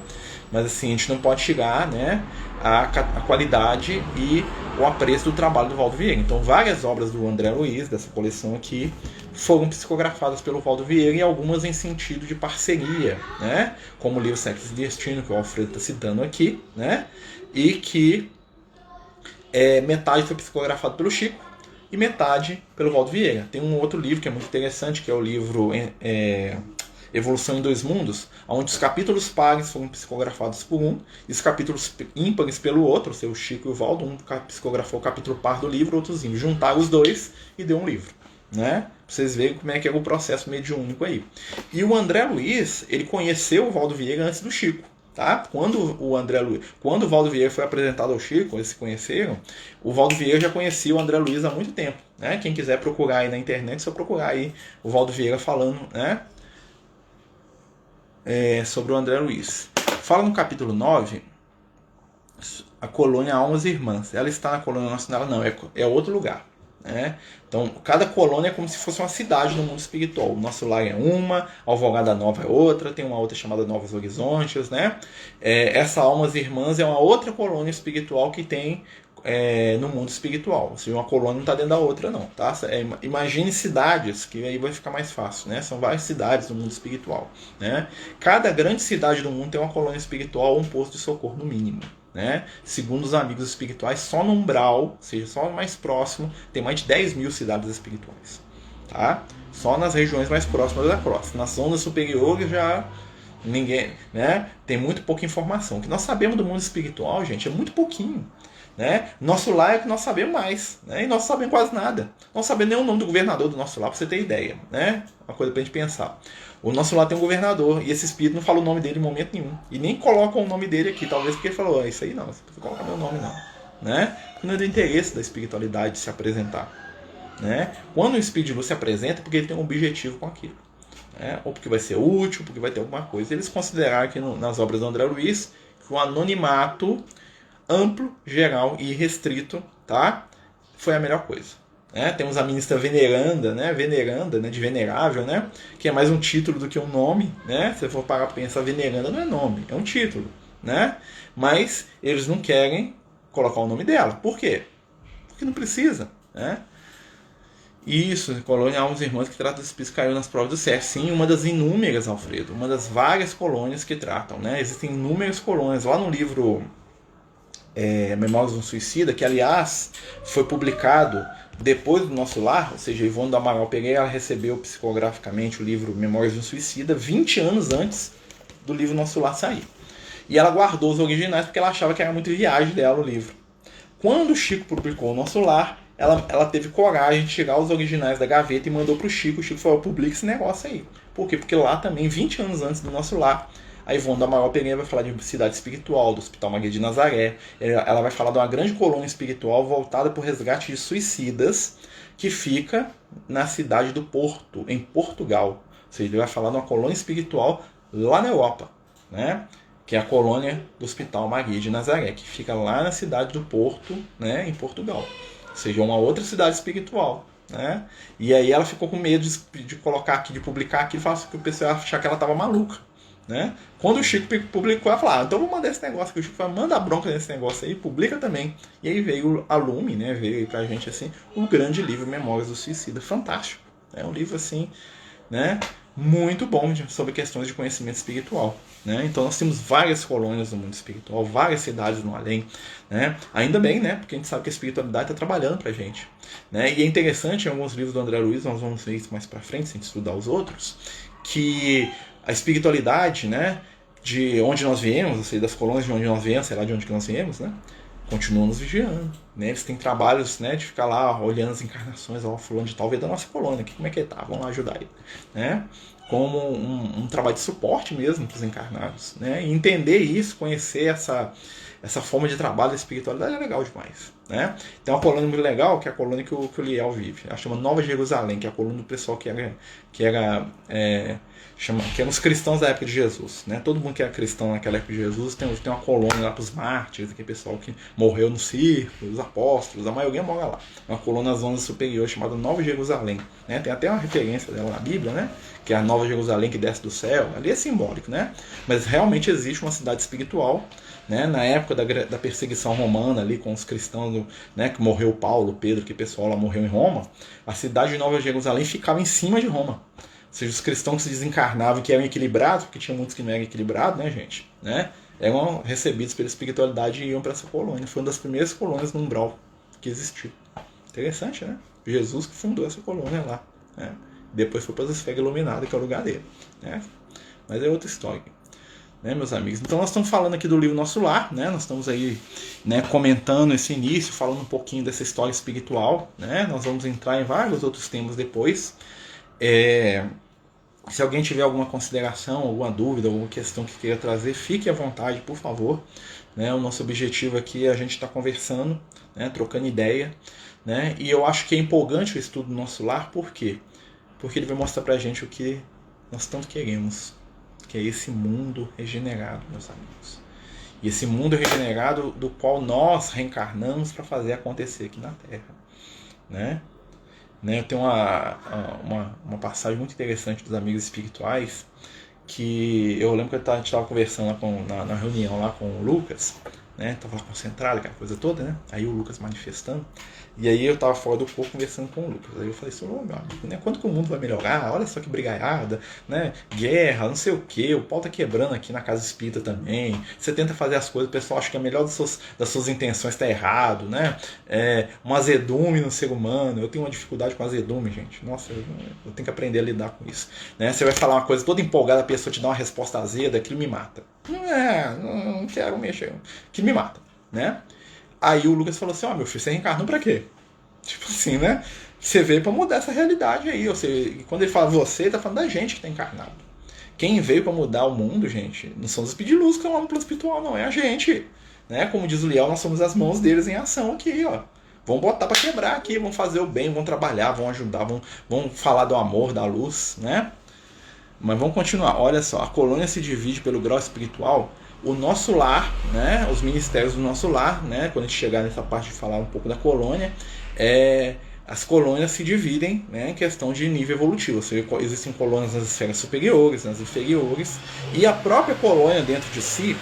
Mas assim, a gente não pode chegar, né, a qualidade e o apreço do trabalho do Valdo Vieira. Então, várias obras do André Luiz, dessa coleção aqui, foram psicografadas pelo Valdo Vieira, e algumas em sentido de parceria, né? Como o livro Século de Destino, que o Alfredo está citando aqui, né? E que metade foi psicografado pelo Chico, e metade pelo Valdo Vieira. Tem um outro livro que é muito interessante, que é o livro Evolução em Dois Mundos, onde os capítulos pares foram psicografados por um e os capítulos ímpares pelo outro, ou seja, o Chico e o Valdo, um psicografou o capítulo par do livro, outrozinho. Juntaram os dois e deu um livro. Né? Pra vocês verem como é que é o processo mediúnico aí. E o André Luiz, ele conheceu o Valdo Vieira antes do Chico. Tá? Quando o Valdo Vieira foi apresentado ao Chico, eles se conheceram, o Valdo Vieira já conhecia o André Luiz há muito tempo. Né? Quem quiser procurar aí na internet, é só procurar aí o Valdo Vieira falando, né? Sobre o André Luiz. Fala no capítulo 9, a colônia Almas Irmãs. Ela está na colônia nacional? Não, é outro lugar. Né? Então, cada colônia é como se fosse uma cidade no mundo espiritual. O Nosso Lar é uma, Alvorada Nova é outra, tem uma outra chamada Novos Horizontes. Né? Essa Almas Irmãs é uma outra colônia espiritual que tem no mundo espiritual. Ou seja, uma colônia não está dentro da outra, não. Tá? Imagine cidades, que aí vai ficar mais fácil. Né? São várias cidades no mundo espiritual. Né? Cada grande cidade do mundo tem uma colônia espiritual ou um posto de socorro, no mínimo. Né? Segundo os amigos espirituais, só no umbral, ou seja, só no mais próximo, tem mais de 10 mil cidades espirituais. Tá? Só nas regiões mais próximas da crosta. Nas zonas superiores já ninguém, né? Tem muito pouca informação. O que nós sabemos do mundo espiritual, gente, é muito pouquinho. Né? Nosso lar é o que nós sabemos mais. Né? E nós não sabemos quase nada. Não sabemos nem o nome do governador do nosso lar, para você ter ideia. Né? Uma coisa para a gente pensar. O nosso lar tem um governador e esse espírito não fala o nome dele em momento nenhum. E nem coloca o nome dele aqui. Talvez porque ele falou, isso aí não, você não coloca meu nome não. Né? Porque não é do interesse da espiritualidade se apresentar. Né? Quando o espírito de luz se apresenta, é porque ele tem um objetivo com aquilo. Né? Ou porque vai ser útil, porque vai ter alguma coisa. Eles consideraram aqui nas obras do André Luiz que o anonimato amplo, geral e restrito, tá? Foi a melhor coisa. Né? Temos a ministra veneranda, né? Veneranda, né? De venerável, né? Que é mais um título do que um nome, né? Se você for parar para pensar, veneranda não é nome, é um título, né? Mas eles não querem colocar o nome dela. Por quê? Porque não precisa, né? Isso, colônia Almas Irmãs que trata dos espíritos que caiu nas provas do CERF. Sim, uma das inúmeras, Alfredo, uma das várias colônias que tratam, né? Existem inúmeras colônias. Lá no livro Memórias de um Suicida, que aliás foi publicado depois do Nosso Lar, ou seja, Ivone do Amaral Pereira recebeu psicograficamente o livro Memórias de um Suicida 20 anos antes do livro Nosso Lar sair. E ela guardou os originais porque ela achava que era muito viagem dela o livro. Quando o Chico publicou o Nosso Lar, ela teve coragem de tirar os originais da gaveta e mandou para o Chico. O Chico falou, publica esse negócio aí. Por quê? Porque lá também, 20 anos antes do Nosso Lar, a Ivone do Amaral Pereira vai falar de cidade espiritual, do Hospital Maria de Nazaré. Ela vai falar de uma grande colônia espiritual voltada para o resgate de suicidas que fica na cidade do Porto, em Portugal. Ou seja, ele vai falar de uma colônia espiritual lá na Europa, né? Que é a colônia do Hospital Maria de Nazaré, que fica lá na cidade do Porto, né? Em Portugal. Ou seja, uma outra cidade espiritual. Né? E aí ela ficou com medo de colocar aqui, de publicar aqui, e que o pessoal ia achar que ela estava maluca. Né? Quando o Chico publicou, ela falou, então vou mandar esse negócio aqui. O Chico falou, manda a bronca nesse negócio aí, publica também. E aí veio a Lume, né? Veio aí pra gente assim, o grande livro Memórias do Suicida. Fantástico. É um livro assim, né? Muito bom sobre questões de conhecimento espiritual. Né? Então nós temos várias colônias no mundo espiritual, várias cidades no além. Né? Ainda bem, né? Porque a gente sabe que a espiritualidade está trabalhando pra gente. Né? E é interessante, em alguns livros do André Luiz, nós vamos ver isso mais pra frente, se a gente estudar os outros, que a espiritualidade, né, de onde nós viemos, ou seja, das colônias de onde nós viemos, sei lá de onde que nós viemos, né, continuam nos vigiando. Né? Eles têm trabalhos, né, de ficar lá olhando as encarnações, ó, fulano de tal veio da nossa colônia, como é que ele tá? Vamos lá ajudar ele. Né? Como um trabalho de suporte mesmo para os encarnados. Né? E entender isso, conhecer essa forma de trabalho da espiritualidade é legal demais. Né? Tem uma colônia muito legal, que é a colônia que o Liel vive. Ela chama Nova Jerusalém, que é a colônia do pessoal que eram os cristãos da época de Jesus. Né? Todo mundo que era cristão naquela época de Jesus tem uma colônia lá para os mártires, aquele pessoal que morreu no circo, os apóstolos, a maioria mora lá. Uma colônia nas zonas superiores chamada Nova Jerusalém. Né? Tem até uma referência dela na Bíblia, né? Que é a Nova Jerusalém que desce do céu. Ali é simbólico, né? Mas realmente existe uma cidade espiritual. Né? Na época da perseguição romana ali com os cristãos, né? Que morreu Paulo, Pedro, que o pessoal lá morreu em Roma, a cidade de Nova Jerusalém ficava em cima de Roma. Ou seja, os cristãos que se desencarnavam, que eram equilibrados, porque tinha muitos que não eram equilibrados, né, gente? Né? Eram recebidos pela espiritualidade e iam para essa colônia. Foi uma das primeiras colônias no umbral que existiu. Interessante, né? Jesus que fundou essa colônia lá, né? Depois foi para as esferas iluminadas, que é o lugar dele, né? Mas é outra história, né, meus amigos? Então nós estamos falando aqui do livro Nosso Lar, né? Nós estamos aí, né, comentando esse início, falando um pouquinho dessa história espiritual, né? Nós vamos entrar em vários outros temas depois. Se alguém tiver alguma consideração, alguma dúvida, alguma questão que queira trazer, fique à vontade, por favor. Né? O nosso objetivo aqui é a gente estar conversando, né? Trocando ideia. Né? E eu acho que é empolgante o estudo do Nosso Lar, por quê? Porque ele vai mostrar pra gente o que nós tanto queremos, que é esse mundo regenerado, meus amigos. E esse mundo regenerado do qual nós reencarnamos para fazer acontecer aqui na Terra. Né? Eu tenho uma passagem muito interessante dos amigos espirituais, que eu lembro que a gente estava conversando lá na reunião lá com o Lucas, né? Tava lá concentrado, aquela coisa toda, né? Aí o Lucas manifestando. E aí eu tava fora do corpo conversando com o Lucas. Aí eu falei assim, ô meu amigo, né? Quando que o mundo vai melhorar? Olha só que brigaiada, né? Guerra, não sei o que, o pau tá quebrando aqui na casa espírita também. Você tenta fazer as coisas, o pessoal acha que a melhor das suas intenções tá errado, né? Um azedume no ser humano. Eu tenho uma dificuldade com azedume, gente. Nossa, eu tenho que aprender a lidar com isso. Né? Você vai falar uma coisa toda empolgada, a pessoa te dá uma resposta azeda, aquilo me mata. Não quero mexer. Que me mata, né? Aí o Lucas falou assim, meu filho, você reencarnou pra quê? Tipo assim, né? Você veio pra mudar essa realidade aí. Ou seja, quando ele fala você, ele tá falando da gente que tá encarnado. Quem veio pra mudar o mundo, gente, não são os espíritos de luz que estão lá no plano espiritual, não. É a gente. Né? Como diz o Liel, nós somos as mãos deles em ação aqui, ó. Vão botar pra quebrar aqui, vão fazer o bem, vão trabalhar, vão ajudar, vão falar do amor, da luz, né? Mas vamos continuar. Olha só, a colônia se divide pelo grau espiritual. O Nosso Lar, né, os ministérios do Nosso Lar, né, quando a gente chegar nessa parte de falar um pouco da colônia, as colônias se dividem, né, em questão de nível evolutivo. Ou seja, existem colônias nas esferas superiores, nas inferiores, e a própria colônia dentro de si,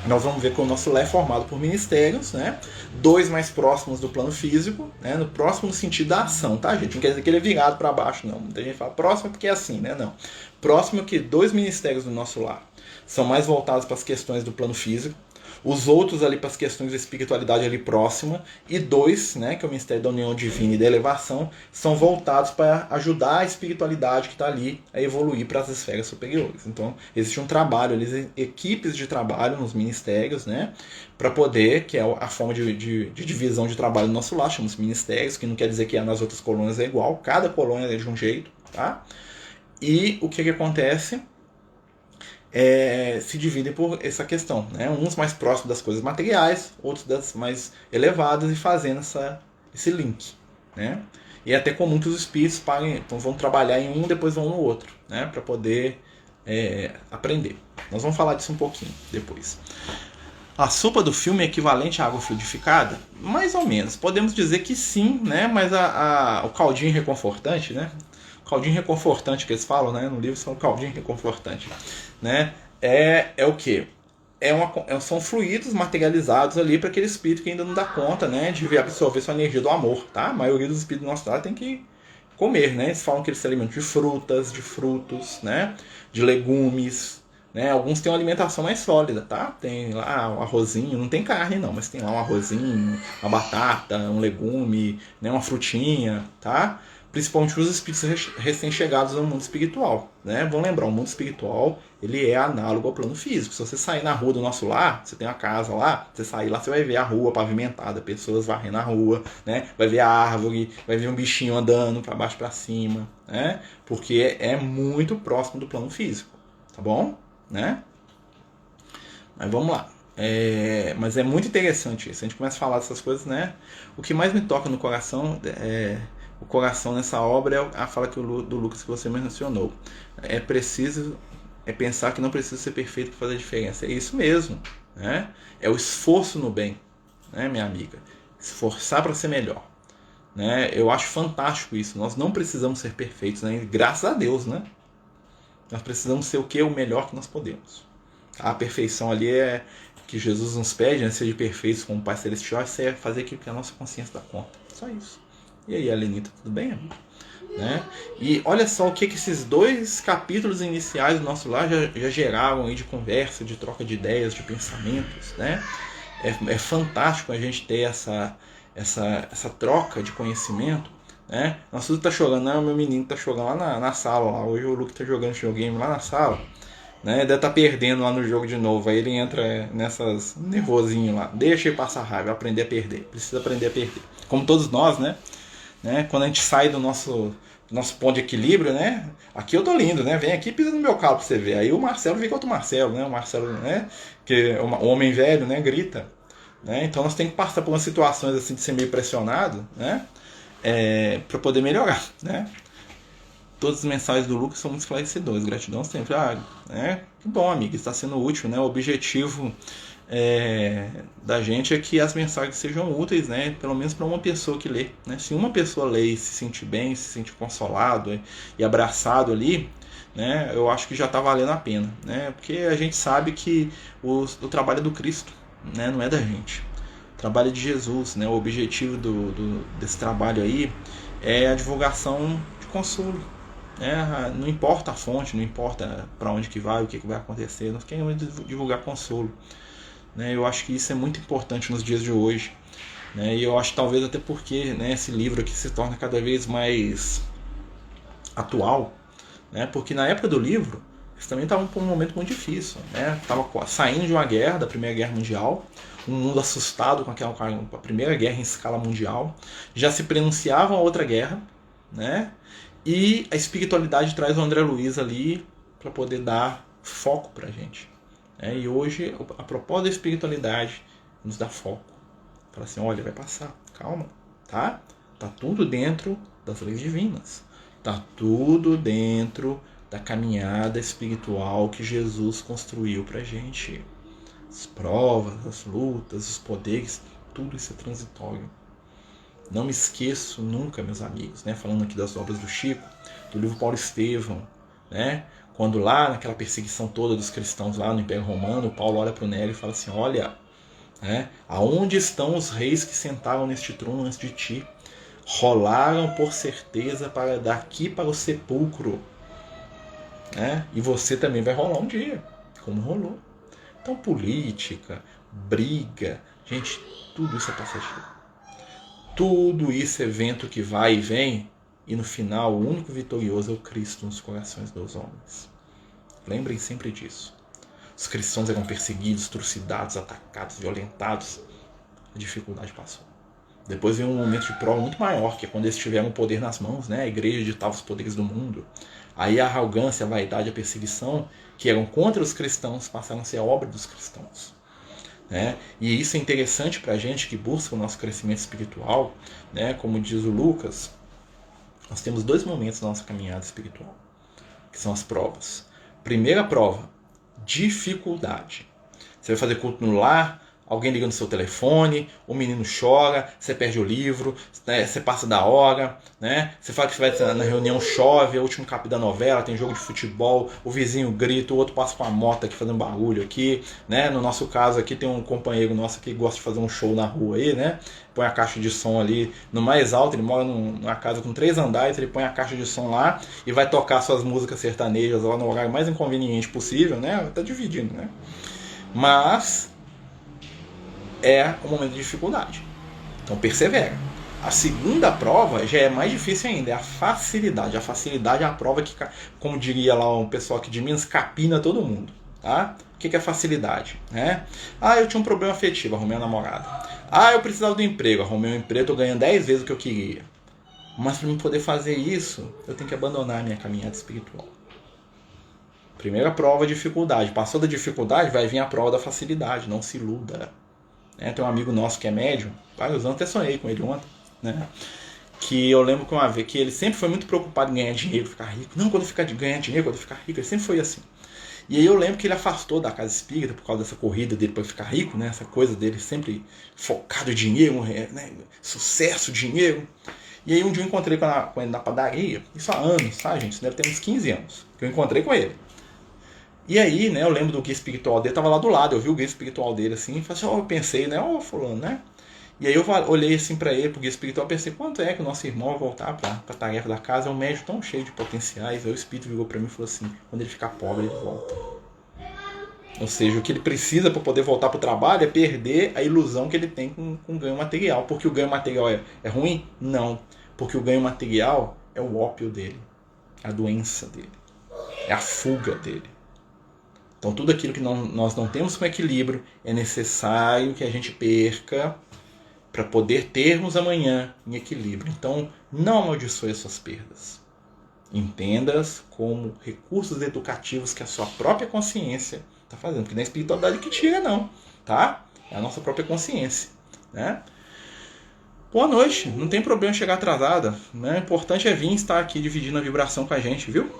nós vamos ver que o Nosso Lar é formado por ministérios, né? 2 mais próximos do plano físico, né? No próximo no sentido da ação, tá, gente? Não quer dizer que ele é virado para baixo, não. Muita gente fala próximo porque é assim, né? Não. Próximo que 2 ministérios do Nosso Lar são mais voltados para as questões do plano físico, os outros ali para as questões da espiritualidade ali próxima, e 2, né, que é o Ministério da União Divina e da Elevação, são voltados para ajudar a espiritualidade que está ali a evoluir para as esferas superiores. Então, existe um trabalho, equipes de trabalho nos ministérios, né, para poder, que é a forma de divisão de trabalho do Nosso Lar, chamamos ministérios, que não quer dizer que nas outras colônias é igual, cada colônia é de um jeito, tá? E o que acontece? Se dividem por essa questão, né? Uns mais próximos das coisas materiais, outros das mais elevadas, e fazendo esse link, né? E é até comum que os espíritos então vão trabalhar em um, depois vão no outro, né? Para poder aprender. Nós vamos falar disso um pouquinho depois. A sopa do filme é equivalente à água fluidificada? Mais ou menos. Podemos dizer que sim, né? Mas o caldinho reconfortante, né? O caldinho reconfortante que eles falam, né? No livro são caldinho reconfortante, né? É o quê? São fluidos materializados ali para aquele espírito que ainda não dá conta, né? De absorver sua energia do amor, tá? A maioria dos espíritos do nosso lado tem que comer, né? Eles falam que eles se alimentam de frutas, de frutos, né? De legumes, né? Alguns têm uma alimentação mais sólida, tá? Tem lá um arrozinho, não tem carne não, mas tem lá um arrozinho, uma batata, um legume, né? Uma frutinha, tá? Principalmente os espíritos recém-chegados no mundo espiritual, né? Vamos lembrar, o mundo espiritual, ele é análogo ao plano físico. Se você sair na rua do Nosso Lar, você tem uma casa lá, você sair lá, você vai ver a rua pavimentada, pessoas varrendo a rua, né? Vai ver a árvore, vai ver um bichinho andando para baixo para cima, né? Porque é muito próximo do plano físico, tá bom? Né? Mas vamos lá. Mas é muito interessante isso. A gente começa a falar dessas coisas, né? O que mais me toca no coração o coração nessa obra é a fala do Lucas que você mencionou. É pensar que não precisa ser perfeito para fazer a diferença. É isso mesmo, né? É o esforço no bem, né, minha amiga? Esforçar para ser melhor, né? Eu acho fantástico isso. Nós não precisamos ser perfeitos, né? Graças a Deus, né? Nós precisamos ser o que? O melhor que nós podemos. A perfeição ali é que Jesus nos pede, né? Seja perfeitos como o Pai Celestial, é fazer aquilo que a nossa consciência dá conta. Só isso. E aí, Alenita, tudo bem, amigo? Né? E olha só o que esses 2 capítulos iniciais do Nosso Lar já geraram aí de conversa, de troca de ideias, de pensamentos, né? É fantástico a gente ter essa troca de conhecimento né? Nosso Luke tá jogando, não, meu menino tá jogando lá na sala. Lá. Hoje o Luke tá jogando videogame lá na sala. Né? Deve estar perdendo lá no jogo de novo. Aí ele entra nessas nervosinho lá. Deixa ele passar raiva, aprender a perder. Precisa aprender a perder. Como todos nós, né? Quando a gente sai do nosso ponto de equilíbrio, né? Aqui eu tô lindo, né? Vem aqui e pisa no meu calo pra você ver. Aí o Marcelo fica outro Marcelo, né? O Marcelo, né? Que é o homem velho, né? Grita. Né? Então nós temos que passar por umas situações assim de ser meio pressionado, né? Para poder melhorar, né? Todas as mensagens do Lucas são muito esclarecedores. Gratidão sempre. Que bom, amigo, está sendo útil, né? O objetivo da gente é que as mensagens sejam úteis, né? Pelo menos para uma pessoa que lê, né? Se uma pessoa lê e se sentir bem, se sentir consolado e abraçado ali, né? Eu acho que já está valendo a pena, né? Porque a gente sabe que o trabalho é do Cristo, né? Não é da gente. O trabalho é de Jesus, né? O objetivo desse trabalho aí é a divulgação de consolo. Não importa a fonte, não importa para onde que vai, o que vai acontecer, nós queremos divulgar consolo. Eu acho que isso é muito importante nos dias de hoje. E eu acho talvez até porque esse livro aqui se torna cada vez mais atual. Porque na época do livro, eles também estavam por um momento muito difícil. Estava saindo de uma guerra, da Primeira Guerra Mundial, um mundo assustado com a Primeira Guerra em escala mundial. Já se prenunciava uma outra guerra, né? E a espiritualidade traz o André Luiz ali para poder dar foco para a gente. E hoje, a propósito da espiritualidade, nos dá foco. Fala assim, olha, vai passar, calma, tá? Tá tudo dentro das leis divinas. Tá tudo dentro da caminhada espiritual que Jesus construiu para a gente. As provas, as lutas, os poderes, tudo isso é transitório. Não me esqueço nunca, meus amigos, falando aqui das obras do Chico, do livro Paulo Estevão, quando lá naquela perseguição toda dos cristãos lá no Império Romano, Paulo olha para o Nélio e fala assim, olha, aonde estão os reis que sentaram neste trono antes de ti? Rolaram por certeza para daqui para o sepulcro. E você também vai rolar um dia, como rolou. Então política, briga, gente, tudo isso é passageiro. Tudo isso é vento que vai e vem, e no final o único vitorioso é o Cristo nos corações dos homens. Lembrem sempre disso. Os cristãos eram perseguidos, trucidados, atacados, violentados. A dificuldade passou. Depois veio um momento de prova muito maior, que é quando eles tiveram o poder nas mãos, a igreja ditava os poderes do mundo. Aí a arrogância, a vaidade, a perseguição, que eram contra os cristãos, passaram a ser a obra dos cristãos. E isso é interessante para a gente que busca o nosso crescimento espiritual, como diz o Lucas, nós temos 2 momentos na nossa caminhada espiritual, que são as provas. Primeira prova, dificuldade. Você vai fazer culto no lar, alguém liga no seu telefone, o menino chora, você perde o livro, você passa da hora, você fala que você vai na reunião, chove, é o último capítulo da novela, tem jogo de futebol, o vizinho grita, o outro passa com a moto aqui fazendo barulho aqui, No nosso caso aqui tem um companheiro nosso que gosta de fazer um show na rua aí, Põe a caixa de som ali no mais alto, ele mora numa casa com 3 andares, ele põe a caixa de som lá e vai tocar suas músicas sertanejas lá no horário mais inconveniente possível, Tá dividindo, Mas é um momento de dificuldade. Então persevera. A segunda prova já é mais difícil ainda, é a facilidade. A facilidade é a prova que, como diria lá um pessoal aqui de Minas, capina todo mundo. Tá? O que é facilidade? Eu tinha um problema afetivo, arrumei uma namorada. Eu precisava do emprego, arrumei um emprego, estou ganhando 10 vezes o que eu queria. Mas para eu poder fazer isso, eu tenho que abandonar a minha caminhada espiritual. Primeira prova, dificuldade. Passou da dificuldade, vai vir a prova da facilidade. Não se iluda. Tem um amigo nosso que é médium, vários anos, até sonhei com ele ontem, que eu lembro que uma vez que ele sempre foi muito preocupado em ganhar dinheiro, ficar rico. Não, quando eu ganhar dinheiro, quando eu ficar rico, ele sempre foi assim. E aí eu lembro que ele afastou da casa espírita por causa dessa corrida dele para ficar rico, essa coisa dele sempre focado em dinheiro, sucesso, dinheiro. E aí um dia eu encontrei com ele na padaria, isso há anos, tá, gente? Isso deve ter uns 15 anos, que eu encontrei com ele. E aí, eu lembro do guia espiritual dele, tava lá do lado, eu vi o guia espiritual dele assim, e falei assim, eu pensei, fulano, E aí eu olhei assim pra ele, pro guia espiritual, pensei, quanto é que o nosso irmão vai voltar pra tarefa da casa? É um médium tão cheio de potenciais. Aí o espírito virou pra mim e falou assim, quando ele ficar pobre, ele volta. Ou seja, o que ele precisa para poder voltar pro trabalho é perder a ilusão que ele tem com o ganho material. Porque o ganho material é ruim? Não. Porque o ganho material é o ópio dele, é a doença dele, é a fuga dele. Então tudo aquilo que nós não temos com equilíbrio é necessário que a gente perca para poder termos amanhã em equilíbrio. Então não amaldiçoe as suas perdas. Entenda-as como recursos educativos que a sua própria consciência está fazendo. Porque não é a espiritualidade que tira, não. Tá? É a nossa própria consciência. Né? Boa noite. Não tem problema chegar atrasada. Né? O importante é vir estar aqui dividindo a vibração com a gente, viu?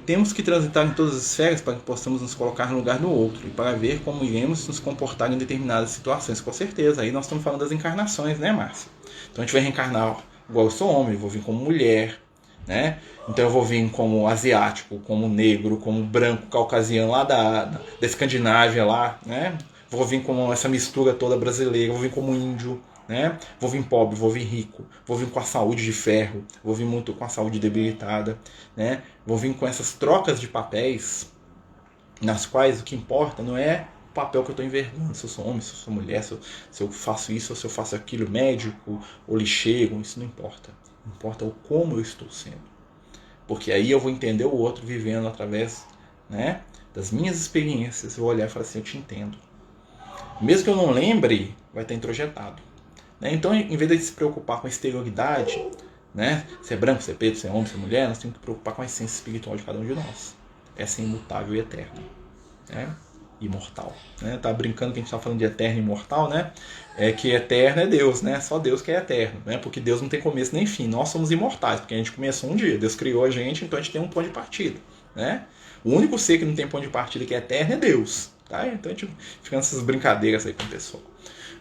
Temos que transitar em todas as esferas para que possamos nos colocar no lugar do outro e para ver como iremos nos comportar em determinadas situações. Com certeza. Aí nós estamos falando das encarnações, né, Márcia? Então a gente vai reencarnar igual eu sou homem, eu vou vir como mulher. Né? Então eu vou vir como asiático, como negro, como branco, caucasiano lá da Escandinávia lá, né? Vou vir como essa mistura toda brasileira, vou vir como índio, né? Vou vir pobre, vou vir rico, vou vir com a saúde de ferro, vou vir muito com a saúde debilitada, né? Vou vir com essas trocas de papéis, nas quais o que importa não é o papel que eu estou envergando, se eu sou homem, se eu sou mulher, se eu faço isso ou se eu faço aquilo, médico ou lixeiro, isso não importa. Importa o como eu estou sendo. Porque aí eu vou entender o outro vivendo através, né, das minhas experiências. Eu vou olhar e falar assim, eu te entendo. Mesmo que eu não lembre, vai estar introjetado. Né? Então, em vez de se preocupar com a exterioridade, né, se é branco, se é preto, se é homem, se é mulher, nós temos que preocupar com a essência espiritual de cada um de nós. Essa é imutável e eterna. Né? Imortal. Né? Tá brincando que a gente está falando de eterno e imortal, né? É que eterno é Deus, né? Só Deus que é eterno, né? Porque Deus não tem começo nem fim. Nós somos imortais, porque a gente começou um dia. Deus criou a gente, então a gente tem um ponto de partida, né? O único ser que não tem ponto de partida que é eterno é Deus, tá? Então a gente fica nessas brincadeiras aí com o pessoal.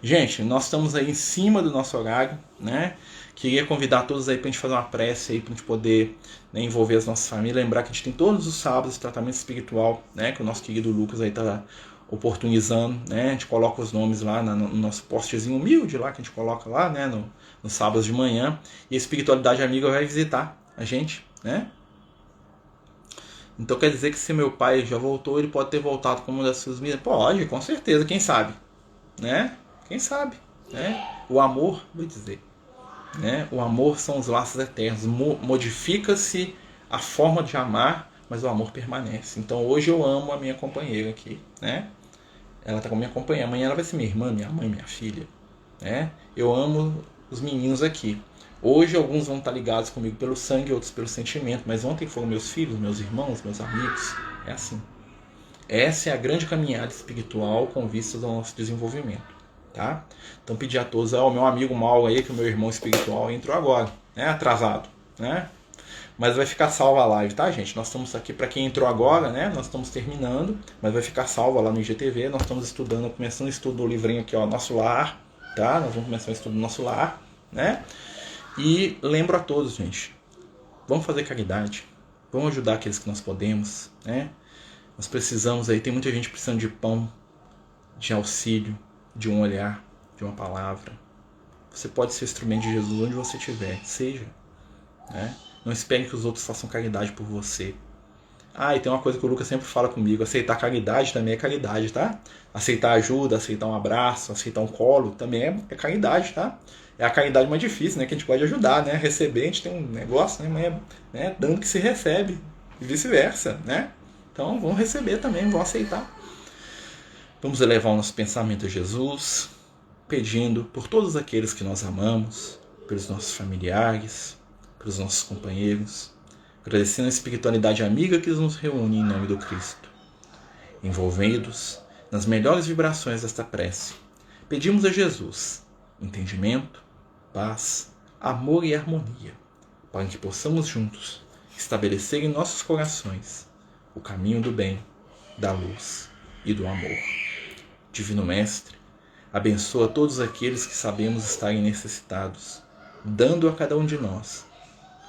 Gente, nós estamos aí em cima do nosso horário, né? Queria convidar todos aí pra gente fazer uma prece aí, pra gente poder, né, envolver as nossas famílias. Lembrar que a gente tem todos os sábados tratamento espiritual, né? Que o nosso querido Lucas aí tá oportunizando, né? A gente coloca os nomes lá no nosso postzinho humilde lá, que a gente coloca lá, né? Nos sábados de manhã. E a Espiritualidade Amiga vai visitar a gente, né? Então quer dizer que se meu pai já voltou, ele pode ter voltado como uma das suas meninas? Pode, com certeza, quem sabe, né? Quem sabe, né? O amor, vou dizer, né? O amor são os laços eternos. Modifica-se a forma de amar, mas o amor permanece. Então hoje eu amo a minha companheira aqui, né? Ela está com a minha companheira. Amanhã ela vai ser minha irmã, minha mãe, minha filha, né? Eu amo os meninos aqui. Hoje alguns vão estar ligados comigo pelo sangue, outros pelo sentimento, mas ontem foram meus filhos, meus irmãos, meus amigos. É assim. Essa é a grande caminhada espiritual com vistas ao nosso desenvolvimento. Tá? Então pedir a todos, o meu amigo Mal aí, que é o meu irmão espiritual, entrou agora, né? Atrasado, né? Mas vai ficar salva a live, tá, gente? Nós estamos aqui, para quem entrou agora, né? Nós estamos terminando, mas vai ficar salva lá no IGTV. Nós estamos estudando, começando o estudo do livrinho aqui, ó, Nosso Lar, tá? Nós vamos começar o estudo do Nosso Lar, né? E lembro a todos, gente, vamos fazer caridade, vamos ajudar aqueles que nós podemos, né? Nós precisamos aí, tem muita gente precisando de pão, de auxílio, de um olhar, de uma palavra. Você pode ser instrumento de Jesus onde você estiver, seja, né? Não espere que os outros façam caridade por você. E tem uma coisa que o Lucas sempre fala comigo, aceitar caridade também é caridade, tá? Aceitar ajuda, aceitar um abraço, aceitar um colo, também é caridade, tá? É a caridade mais difícil, né? Que a gente pode ajudar, né? Receber, a gente tem um negócio, né? Mas né? Dando que se recebe, e vice-versa, né? Então vamos receber também, vamos aceitar. Vamos elevar o nosso pensamento a Jesus, pedindo por todos aqueles que nós amamos, pelos nossos familiares, pelos nossos companheiros, agradecendo a espiritualidade amiga que nos reúne em nome do Cristo. Envolvidos nas melhores vibrações desta prece, pedimos a Jesus entendimento, paz, amor e harmonia, para que possamos juntos estabelecer em nossos corações o caminho do bem, da luz e do amor. Divino Mestre, abençoa todos aqueles que sabemos estarem necessitados, dando a cada um de nós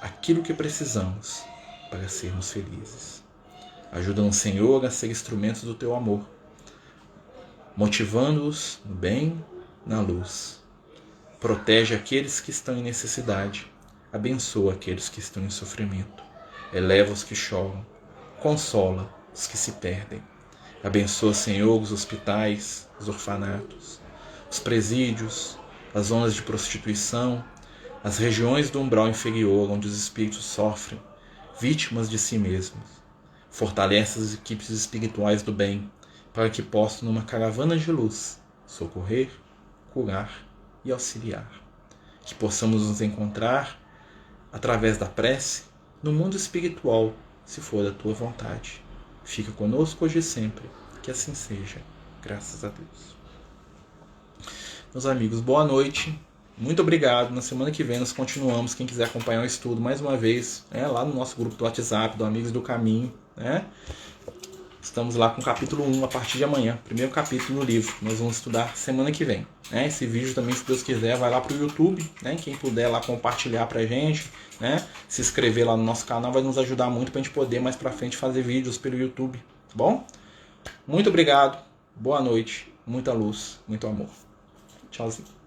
aquilo que precisamos para sermos felizes. Ajuda-nos, Senhor, a ser instrumentos do Teu amor, motivando-os no bem, na luz. Protege aqueles que estão em necessidade, abençoa aqueles que estão em sofrimento, eleva os que choram, consola os que se perdem. Abençoa, Senhor, os hospitais, os orfanatos, os presídios, as zonas de prostituição, as regiões do umbral inferior onde os espíritos sofrem, vítimas de si mesmos. Fortalece as equipes espirituais do bem, para que possam, numa caravana de luz, socorrer, curar e auxiliar. Que possamos nos encontrar, através da prece, no mundo espiritual, se for da tua vontade. Fica conosco hoje e sempre, que assim seja, graças a Deus. Meus amigos, boa noite, muito obrigado. Na semana que vem nós continuamos. Quem quiser acompanhar o estudo mais uma vez, lá no nosso grupo do WhatsApp, do Amigos do Caminho, estamos lá com o capítulo 1 a partir de amanhã, primeiro capítulo no livro. Nós vamos estudar semana que vem. Esse vídeo também, se Deus quiser, vai lá para o YouTube. Quem puder lá compartilhar para a gente, se inscrever lá no nosso canal, vai nos ajudar muito para a gente poder mais para frente fazer vídeos pelo YouTube. Tá bom? Muito obrigado, boa noite, muita luz, muito amor. Tchauzinho.